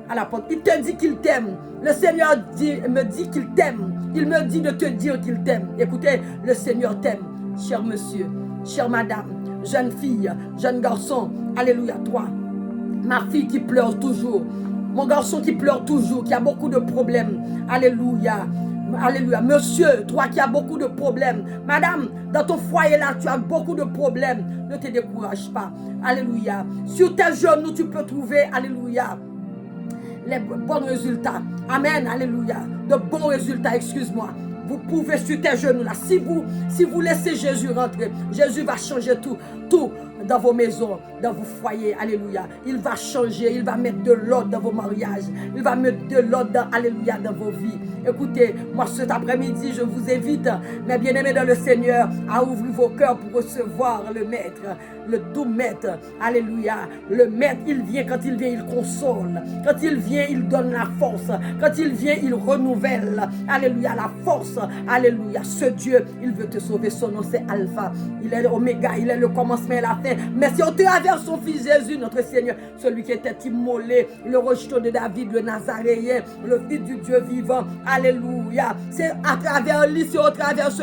à la porte. Il te dit qu'il t'aime. Le Seigneur me dit qu'il t'aime. Il me dit de te dire qu'il t'aime. Écoutez, le Seigneur t'aime, cher monsieur, chère madame, jeune fille, jeune garçon, alléluia, toi, ma fille qui pleure toujours, mon garçon qui pleure toujours, qui a beaucoup de problèmes, alléluia, alléluia, monsieur, toi qui as beaucoup de problèmes, madame, dans ton foyer là, tu as beaucoup de problèmes, ne te décourage pas, alléluia, sur tes genoux, tu peux trouver, alléluia, les bons résultats, amen, alléluia, de bons résultats, excuse-moi. Vous pouvez sur tes genoux là. Si vous laissez Jésus rentrer, Jésus va changer tout dans vos maisons, dans vos foyers. Alléluia. Il va changer, il va mettre de l'ordre dans vos mariages. Il va mettre de l'ordre, alléluia, dans vos vies. Écoutez, moi cet après-midi, je vous invite, mes bien-aimés dans le Seigneur, à ouvrir vos cœurs pour recevoir le Maître, le doux Maître. Alléluia. Le Maître, il vient, quand il vient, il console. Quand il vient, il donne la force. Quand il vient, il renouvelle. Alléluia, la force. Alléluia. Ce Dieu, il veut te sauver. Son nom, c'est Alpha. Il est l'Oméga, il est le commencement et la fin. Mais c'est au travers son Fils Jésus, notre Seigneur, celui qui était immolé, le rejeton de David, le Nazaréen, le Fils du Dieu vivant. Alléluia. C'est à travers lui, c'est au travers ce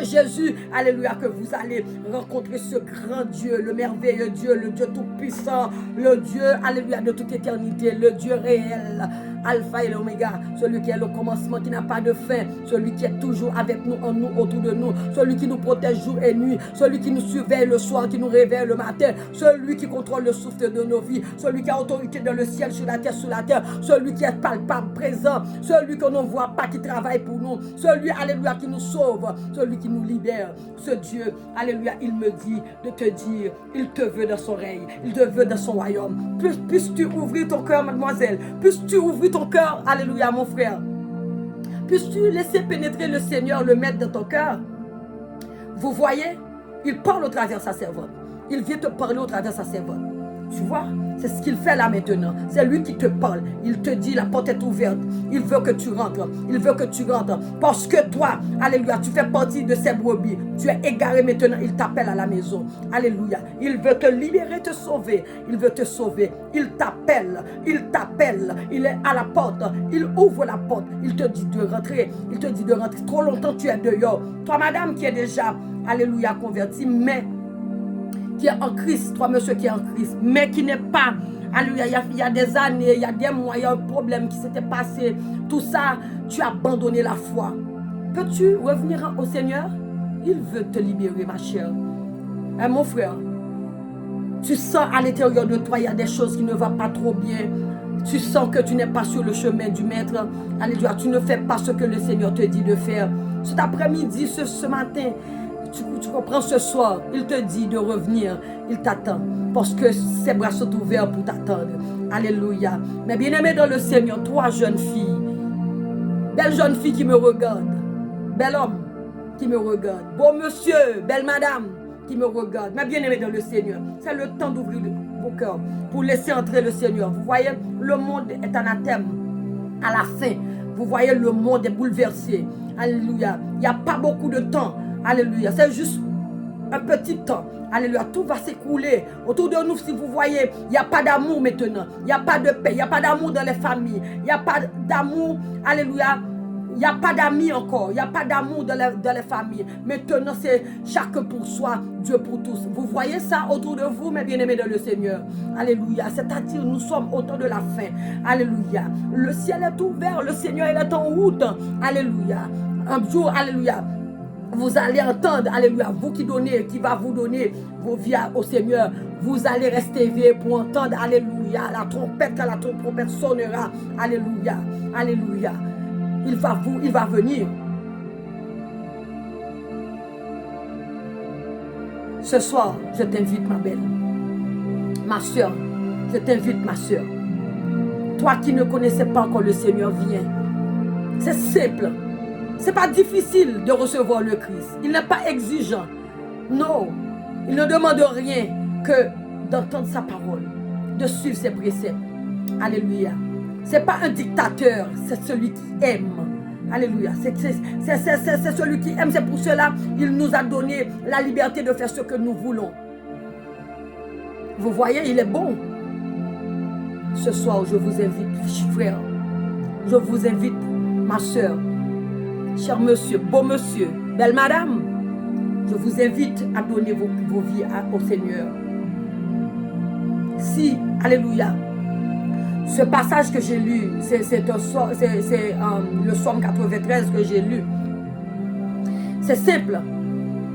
Jésus, alléluia, que vous allez rencontrer ce grand Dieu, le merveilleux Dieu, le Dieu tout-puissant, le Dieu, alléluia, de toute éternité, le Dieu réel, Alpha et l'Oméga, celui qui est le commencement, qui n'a pas de fin, celui qui est toujours avec nous, en nous, autour de nous, celui qui nous protège jour et nuit, celui qui nous surveille le soir, qui nous réveille le matin, celui qui contrôle le souffle de nos vies, celui qui a autorité dans le ciel, sur la terre, sous la terre, celui qui est palpable, présent, celui qu'on ne voit pas, qui travaille pour nous, celui, alléluia, qui nous sauve, celui qui nous libère, ce Dieu, alléluia, il me dit de te dire, il te veut dans son règne, il te veut dans son royaume. Puisses-tu ouvrir ton cœur, mademoiselle, puisses-tu ouvrir ton cœur, alléluia, mon frère, puisses-tu laisser pénétrer le Seigneur, le Maître dans ton cœur. Vous voyez, il parle au travers de sa servante, il vient te parler au travers de sa servante. Tu vois, c'est ce qu'il fait là maintenant. C'est lui qui te parle. Il te dit, la porte est ouverte. Il veut que tu rentres. Il veut que tu rentres. Parce que toi, alléluia, tu fais partie de ses brebis. Tu es égaré maintenant. Il t'appelle à la maison. Alléluia. Il veut te libérer, te sauver. Il veut te sauver. Il t'appelle. Il t'appelle. Il est à la porte. Il ouvre la porte. Il te dit de rentrer. Il te dit de rentrer. Trop longtemps, tu es dehors. Toi, madame, qui est déjà, alléluia, convertie, mais qui est en Christ, toi monsieur qui est en Christ, mais qui n'est pas, alléluia, il y a des années, il y a des mois, il y a un problème qui s'était passé, tout ça, tu as abandonné la foi. Peux-tu revenir au Seigneur? Il veut te libérer, ma chère. Hein, mon frère, tu sens à l'intérieur de toi, il y a des choses qui ne vont pas trop bien. Tu sens que tu n'es pas sur le chemin du Maître. Alléluia, tu ne fais pas ce que le Seigneur te dit de faire. Cet après-midi, ce matin, tu comprends, ce soir, il te dit de revenir, il t'attend, parce que ses bras sont ouverts pour t'attendre. Alléluia. Mais bien aimé dans le Seigneur, toi jeune fille, belle jeune fille qui me regarde, bel homme, qui me regarde, beau monsieur, belle madame qui me regarde, mes bien-aimés dans le Seigneur, c'est le temps d'ouvrir vos cœurs pour laisser entrer le Seigneur. Vous voyez, le monde est anathème à la fin. Vous voyez, le monde est bouleversé. Alléluia. Il n'y a pas beaucoup de temps. Alléluia. C'est juste un petit temps. Alléluia. Tout va s'écrouler autour de nous. Si vous voyez, il n'y a pas d'amour maintenant. Il n'y a pas de paix. Il n'y a pas d'amour dans les familles. Il n'y a pas d'amour. Alléluia. Il n'y a pas d'amis encore. Il n'y a pas d'amour dans les familles. Maintenant, c'est chacun pour soi, Dieu pour tous. Vous voyez ça autour de vous, mes bien-aimés dans le Seigneur. Alléluia. C'est-à-dire, nous sommes au temps de la fin. Alléluia. Le ciel est ouvert. Le Seigneur il est en route. Alléluia. Un jour, alléluia, vous allez entendre, alléluia, vous qui donnez, qui va vous donner vos vies au Seigneur, vous allez rester éveillés pour entendre, alléluia, la trompette, quand la trompette sonnera. Alléluia. Alléluia. Il va venir. Ce soir, je t'invite, ma belle, ma soeur, je t'invite, ma soeur. Toi qui ne connaissais pas encore le Seigneur, viens. C'est simple. C'est pas difficile de recevoir le Christ. Il n'est pas exigeant. Non. Il ne demande rien que d'entendre sa parole, de suivre ses préceptes. Alléluia. C'est pas un dictateur, c'est celui qui aime. Alléluia. C'est celui qui aime. C'est pour cela qu'il nous a donné la liberté de faire ce que nous voulons. Vous voyez, il est bon. Ce soir, je vous invite, frère. Je vous invite, ma soeur, cher monsieur, beau monsieur, belle madame. Je vous invite à donner vos vies au Seigneur. Si, alléluia, ce passage que j'ai lu, c'est le psaume 93 que j'ai lu. C'est simple.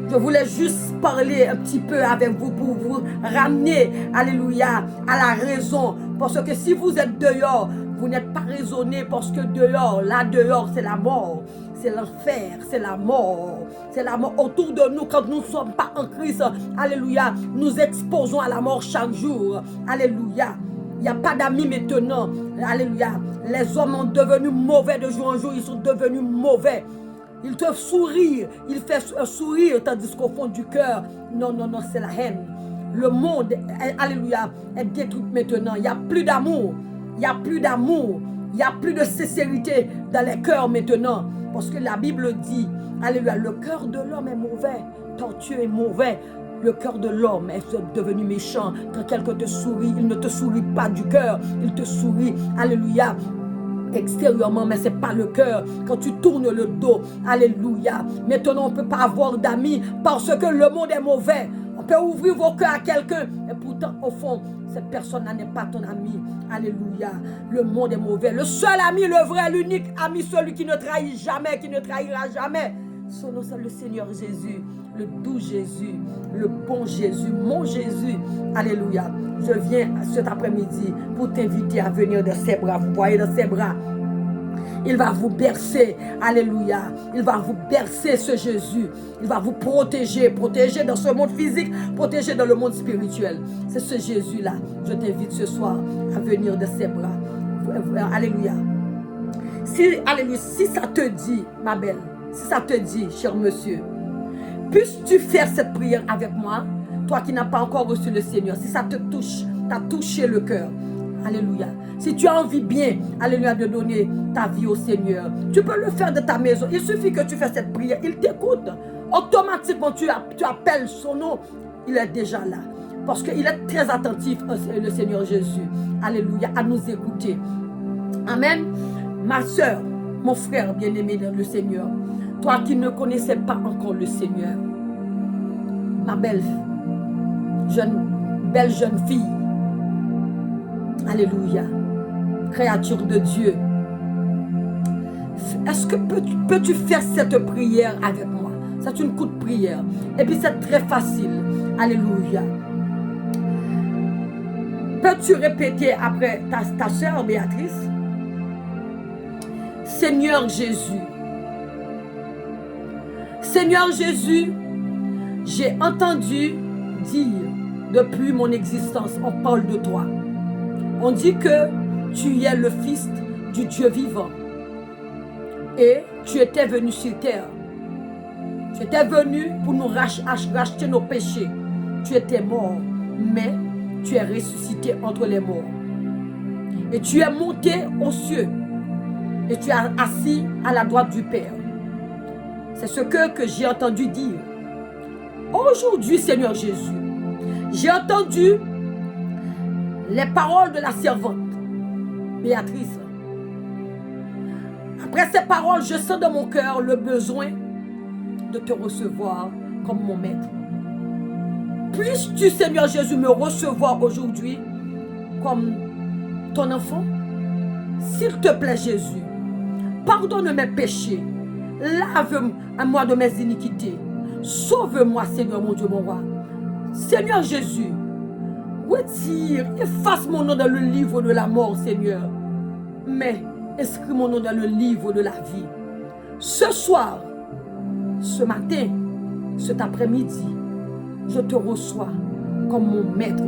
Je voulais juste parler un petit peu avec vous pour vous ramener, alléluia, à la raison. Parce que si vous êtes dehors, vous n'êtes pas raisonné parce que dehors, là dehors, c'est la mort. C'est l'enfer, c'est la mort. C'est la mort autour de nous quand nous ne sommes pas en Christ. Alléluia. Nous exposons à la mort chaque jour. Alléluia. Il n'y a pas d'amis maintenant. Alléluia. Les hommes ont devenu mauvais de jour en jour. Ils sont devenus mauvais. Ils te sourient. Ils font un sourire tandis qu'au fond du cœur, non, non, non, c'est la haine. Le monde, alléluia, est détruit maintenant. Il n'y a plus d'amour. Il n'y a plus d'amour. Il n'y a plus de sincérité dans les cœurs maintenant. Parce que la Bible dit, alléluia, le cœur de l'homme est mauvais. Tortueux et mauvais. Le cœur de l'homme est devenu méchant. Quand quelqu'un te sourit, il ne te sourit pas du cœur. Il te sourit, alléluia, extérieurement, mais ce n'est pas le cœur. Quand tu tournes le dos, alléluia. Maintenant, on ne peut pas avoir d'amis parce que le monde est mauvais. On peut ouvrir vos cœurs à quelqu'un. Et pourtant, au fond, cette personne-là n'est pas ton ami. Alléluia. Le monde est mauvais. Le seul ami, le vrai, l'unique ami, celui qui ne trahit jamais, qui ne trahira jamais. Son nom, c'est le Seigneur Jésus, le doux Jésus, le bon Jésus, mon Jésus. Alléluia. Je viens cet après-midi pour t'inviter à venir dans ses bras. Vous voyez dans ses bras. Il va vous bercer. Alléluia. Il va vous bercer, ce Jésus. Il va vous protéger. Protéger dans ce monde physique. Protéger dans le monde spirituel. C'est ce Jésus-là. Je t'invite ce soir à venir dans ses bras. Alléluia. Alléluia. Si ça te dit, ma belle, si ça te dit, cher monsieur, puisses-tu faire cette prière avec moi, toi qui n'as pas encore reçu le Seigneur, si ça te touche, t'as touché le cœur. Alléluia. Si tu as envie bien, alléluia, de donner ta vie au Seigneur, tu peux le faire de ta maison. Il suffit que tu fasses cette prière. Il t'écoute. Automatiquement, tu appelles son nom. Il est déjà là. Parce qu'il est très attentif, le Seigneur Jésus. Alléluia. À nous écouter. Amen. Ma soeur, mon frère bien-aimé dans le Seigneur, toi qui ne connaissais pas encore le Seigneur, ma belle jeune fille, alléluia, créature de Dieu, est-ce que peux-tu faire cette prière avec moi? C'est une courte prière. Et puis c'est très facile. Alléluia. Peux-tu répéter après ta soeur Béatrice? Seigneur Jésus. Seigneur Jésus, j'ai entendu dire depuis mon existence, on parle de toi. On dit que tu es le Fils du Dieu vivant. Et tu étais venu sur terre Tu étais venu pour nous racheter nos péchés. Tu étais mort, mais tu es ressuscité entre les morts. Et tu es monté aux cieux. Et tu es assis à la droite du Père. C'est ce que j'ai entendu dire. Aujourd'hui, Seigneur Jésus, j'ai entendu les paroles de la servante, Béatrice. Après ces paroles, je sens dans mon cœur le besoin de te recevoir comme mon maître. Puisses-tu, Seigneur Jésus, me recevoir aujourd'hui comme ton enfant? S'il te plaît, Jésus, pardonne mes péchés, lave-moi de mes iniquités, sauve-moi, Seigneur mon Dieu, mon roi. Seigneur Jésus, retire, efface mon nom dans le livre de la mort, Seigneur, mais inscris mon nom dans le livre de la vie. Ce soir, ce matin, cet après-midi, je te reçois comme mon maître,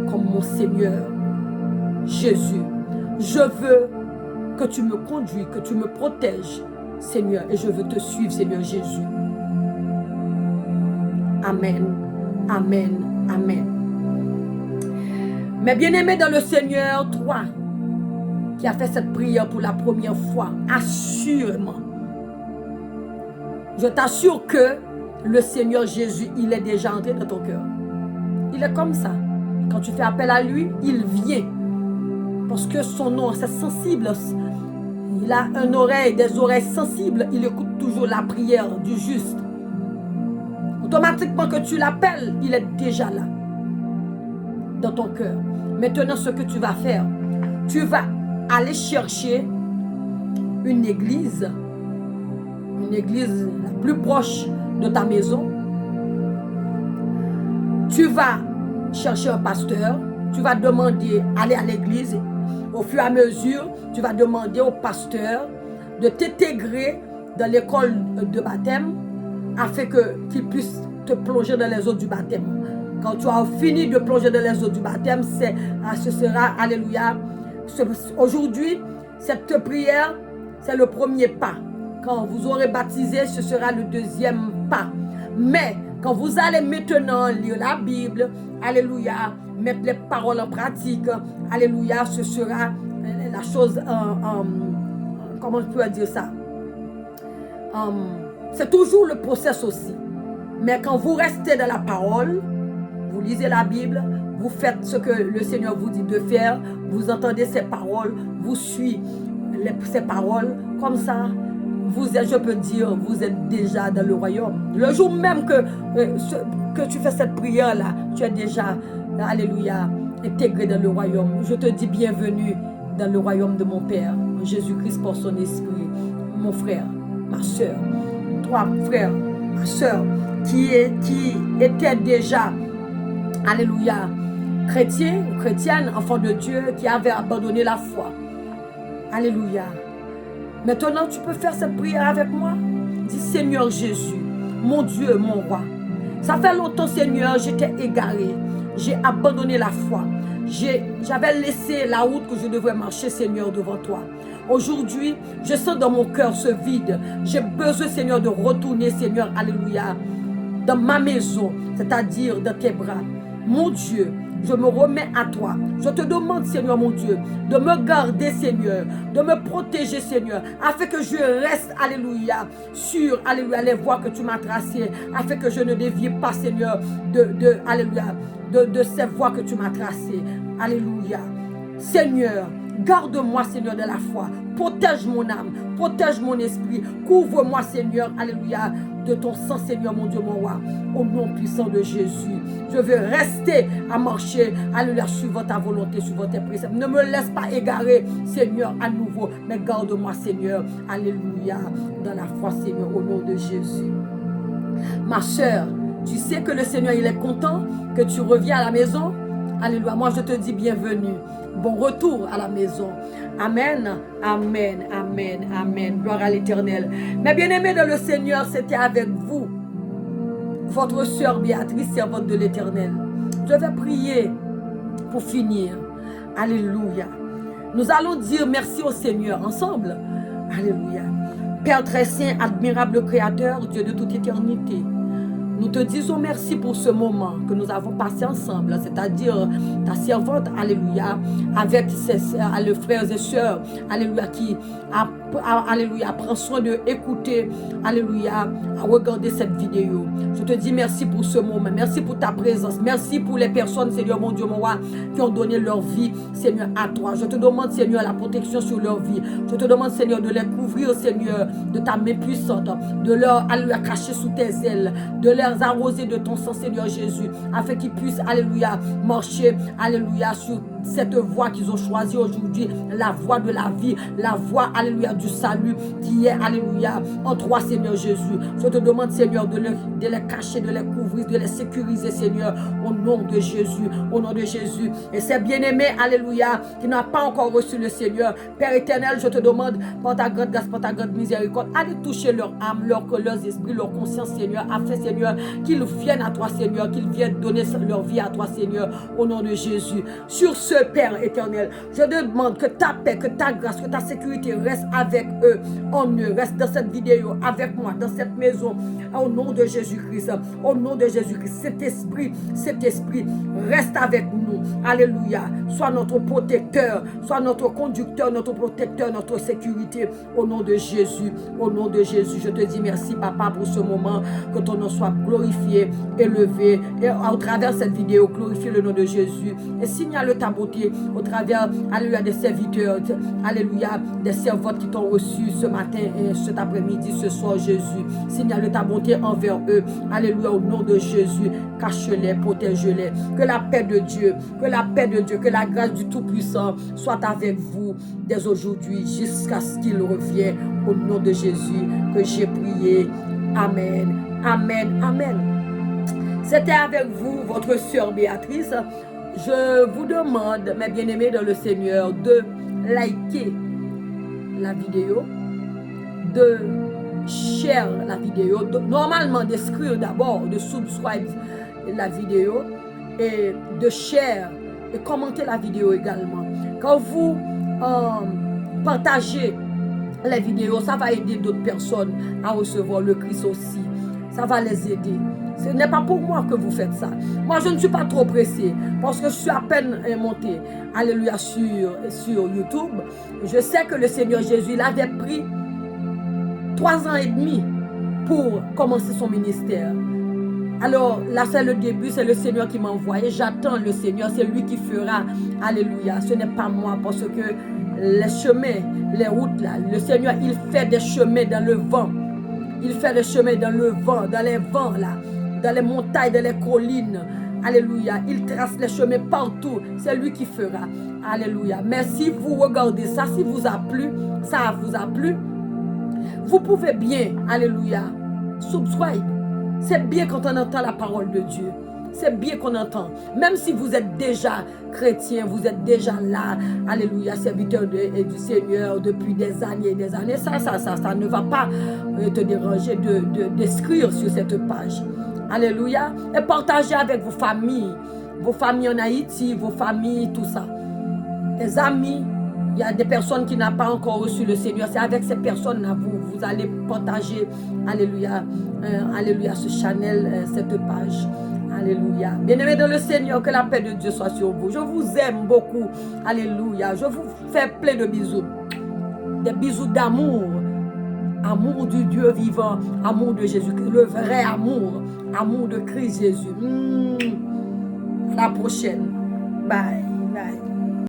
comme mon Seigneur. Jésus, je veux que tu me conduis, que tu me protèges, Seigneur, et je veux te suivre, Seigneur Jésus. Amen, amen, amen. Mes bien-aimés dans le Seigneur, toi qui as fait cette prière pour la première fois, assurément, je t'assure que le Seigneur Jésus, il est déjà entré dans ton cœur. Il est comme ça. Quand tu fais appel à lui, il vient. Parce que son nom, c'est sensible. Il a des oreilles sensibles. Il écoute toujours la prière du juste. Automatiquement que tu l'appelles, il est déjà là. Dans ton cœur. Maintenant, ce que tu vas faire, tu vas aller chercher une église la plus proche de ta maison. Tu vas chercher un pasteur, tu vas demander, aller à l'église. Au fur et à mesure, tu vas demander au pasteur de t'intégrer dans l'école de baptême afin qu'il puisse te plonger dans les eaux du baptême. Quand tu as fini de plonger dans les eaux du baptême, ce sera, alléluia, aujourd'hui, cette prière, c'est le premier pas. Quand vous aurez baptisé, ce sera le deuxième pas. Mais quand vous allez maintenant lire la Bible, alléluia, mettre les paroles en pratique, alléluia, ce sera la chose, comment je peux dire ça? C'est toujours le processus aussi. Mais quand vous restez dans la parole, vous lisez la Bible, vous faites ce que le Seigneur vous dit de faire, vous entendez ses paroles, vous suivez ces paroles, comme ça, je peux dire, vous êtes déjà dans le royaume. Le jour même que tu fais cette prière-là, tu es déjà, alléluia, intégré dans le royaume. Je te dis bienvenue dans le royaume de mon Père, Jésus-Christ pour son esprit. Mon frère, ma soeur, toi frère, ma soeur, qui était déjà, alléluia, chrétien ou chrétienne, enfant de Dieu, qui avait abandonné la foi. Alléluia. Maintenant, tu peux faire cette prière avec moi. Dis, Seigneur Jésus, mon Dieu, mon roi. Ça fait longtemps, Seigneur, j'étais égaré. J'ai abandonné la foi. J'avais laissé la route que je devrais marcher, Seigneur, devant toi. Aujourd'hui, je sens dans mon cœur ce vide. J'ai besoin, Seigneur, de retourner, Seigneur, alléluia, dans ma maison, c'est-à-dire dans tes bras. Mon Dieu, je me remets à toi. Je te demande, Seigneur mon Dieu, de me garder, Seigneur, de me protéger, Seigneur, afin que je reste, alléluia, sur, alléluia, les voies que tu m'as tracées, afin que je ne dévie pas, Seigneur, alléluia, de ces voies que tu m'as tracées. Alléluia. Seigneur, garde-moi, Seigneur, de la foi. Protège mon âme, protège mon esprit. Couvre-moi, Seigneur, alléluia, de ton sang, Seigneur, mon Dieu, mon roi. Au nom puissant de Jésus, je veux rester à marcher, alléluia, suivant ta volonté, suivant tes préceptes. Ne me laisse pas égarer, Seigneur, à nouveau, mais garde-moi, Seigneur, alléluia, dans la foi, Seigneur, au nom de Jésus. Ma soeur, tu sais que le Seigneur, il est content que tu reviens à la maison. Alléluia, moi je te dis bienvenue. Bon retour à la maison. Amen, amen, amen, amen. Gloire à l'Éternel. Mes bien-aimés dans le Seigneur, c'était avec vous, votre sœur Béatrice, servante de l'Éternel. Je vais prier pour finir. Alléluia. Nous allons dire merci au Seigneur ensemble. Alléluia. Père très saint, admirable Créateur, Dieu de toute éternité, nous te disons merci pour ce moment que nous avons passé ensemble, c'est-à-dire ta servante, alléluia, avec ses frères et sœurs, alléluia, qui alléluia, prend soin de écouter, alléluia, à regarder cette vidéo. Je te dis merci pour ce moment, merci pour ta présence, merci pour les personnes, Seigneur mon Dieu, mon roi, qui ont donné leur vie, Seigneur, à toi. Je te demande, Seigneur, la protection sur leur vie. Je te demande, Seigneur, de les couvrir, Seigneur, de ta main puissante, de leur, alléluia, cacher sous tes ailes, de leur arroser de ton sang, Seigneur Jésus, afin qu'ils puissent, alléluia, marcher, alléluia, sur cette voie qu'ils ont choisie aujourd'hui, la voie de la vie, la voie, alléluia, du salut, qui est, alléluia, en toi, Seigneur Jésus. Je te demande, Seigneur, de les cacher, de les couvrir, de les sécuriser, Seigneur, au nom de Jésus, au nom de Jésus. Et ces bien-aimés, alléluia, qui n'ont pas encore reçu le Seigneur, Père éternel, je te demande, par ta grande grâce, par ta grande miséricorde, allez toucher leur âme, leurs esprits, leur conscience, Seigneur, afin, Seigneur, qu'ils viennent à toi, Seigneur, qu'ils viennent donner leur vie à toi, Seigneur, au nom de Jésus. Sur ce, Père éternel, je demande que ta paix, que ta grâce, que ta sécurité reste avec eux, en eux, reste dans cette vidéo, avec moi, dans cette maison, au nom de Jésus-Christ, au nom de Jésus-Christ. Cet esprit reste avec nous, alléluia, soit notre protecteur, soit notre conducteur, notre protecteur, notre sécurité, au nom de Jésus, au nom de Jésus. Je te dis merci, Papa, pour ce moment, que ton nom soit glorifié, élevé, et au travers de cette vidéo, glorifie le nom de Jésus, et signale ta beauté au travers, alléluia, des serviteurs, alléluia, des servantes qui t'ont reçu ce matin et cet après-midi, ce soir, Jésus. Signale ta bonté envers eux, alléluia, au nom de Jésus. Cache-les, protège-les. Que la paix de Dieu, que la paix de Dieu, que la grâce du Tout-Puissant soit avec vous dès aujourd'hui jusqu'à ce qu'il revienne, au nom de Jésus que j'ai prié. Amen, amen, amen. C'était avec vous, votre sœur Béatrice. Je vous demande, mes bien-aimés dans le Seigneur, de liker la vidéo, de share la vidéo, normalement d'inscrire d'abord, de subscribe la vidéo et de share et commenter la vidéo également. Quand vous partagez les vidéos, ça va aider d'autres personnes à recevoir le Christ aussi. Ça va les aider. Ce n'est pas pour moi que vous faites ça. Moi, je ne suis pas trop pressé parce que je suis à peine monté, alléluia, sur YouTube. Je sais que le Seigneur Jésus, il avait pris 3 ans et demi pour commencer son ministère. Alors, là, c'est le début, c'est le Seigneur qui m'a envoyé. J'attends le Seigneur, c'est lui qui fera, alléluia. Ce n'est pas moi parce que les chemins, les routes, là, le Seigneur, il fait des chemins dans le vent. Il fait des chemins dans le vent, dans les vents, là, dans les montagnes, dans les collines. Alléluia. Il trace les chemins partout. C'est lui qui fera. Alléluia. Mais si vous regardez ça, si vous a plu, ça vous a plu, vous pouvez bien, alléluia, subscribe. C'est bien quand on entend la parole de Dieu. C'est bien qu'on entend. Même si vous êtes déjà chrétien, vous êtes déjà là, alléluia, serviteur du Seigneur depuis des années et des années, ça ne va pas te déranger d'inscrire sur cette page. Alléluia. Et partagez avec vos familles en Haïti, vos familles, tout ça. Les amis, il y a des personnes qui n'ont pas encore reçu le Seigneur. C'est avec ces personnes-là, vous allez partager, alléluia, alléluia, ce channel, cette page. Alléluia. Bien-aimés dans le Seigneur, que la paix de Dieu soit sur vous. Je vous aime beaucoup. Alléluia. Je vous fais plein de bisous. Des bisous d'amour. Amour du Dieu vivant. Amour de Jésus. Le vrai amour. Amour de Christ Jésus. À la prochaine. Bye.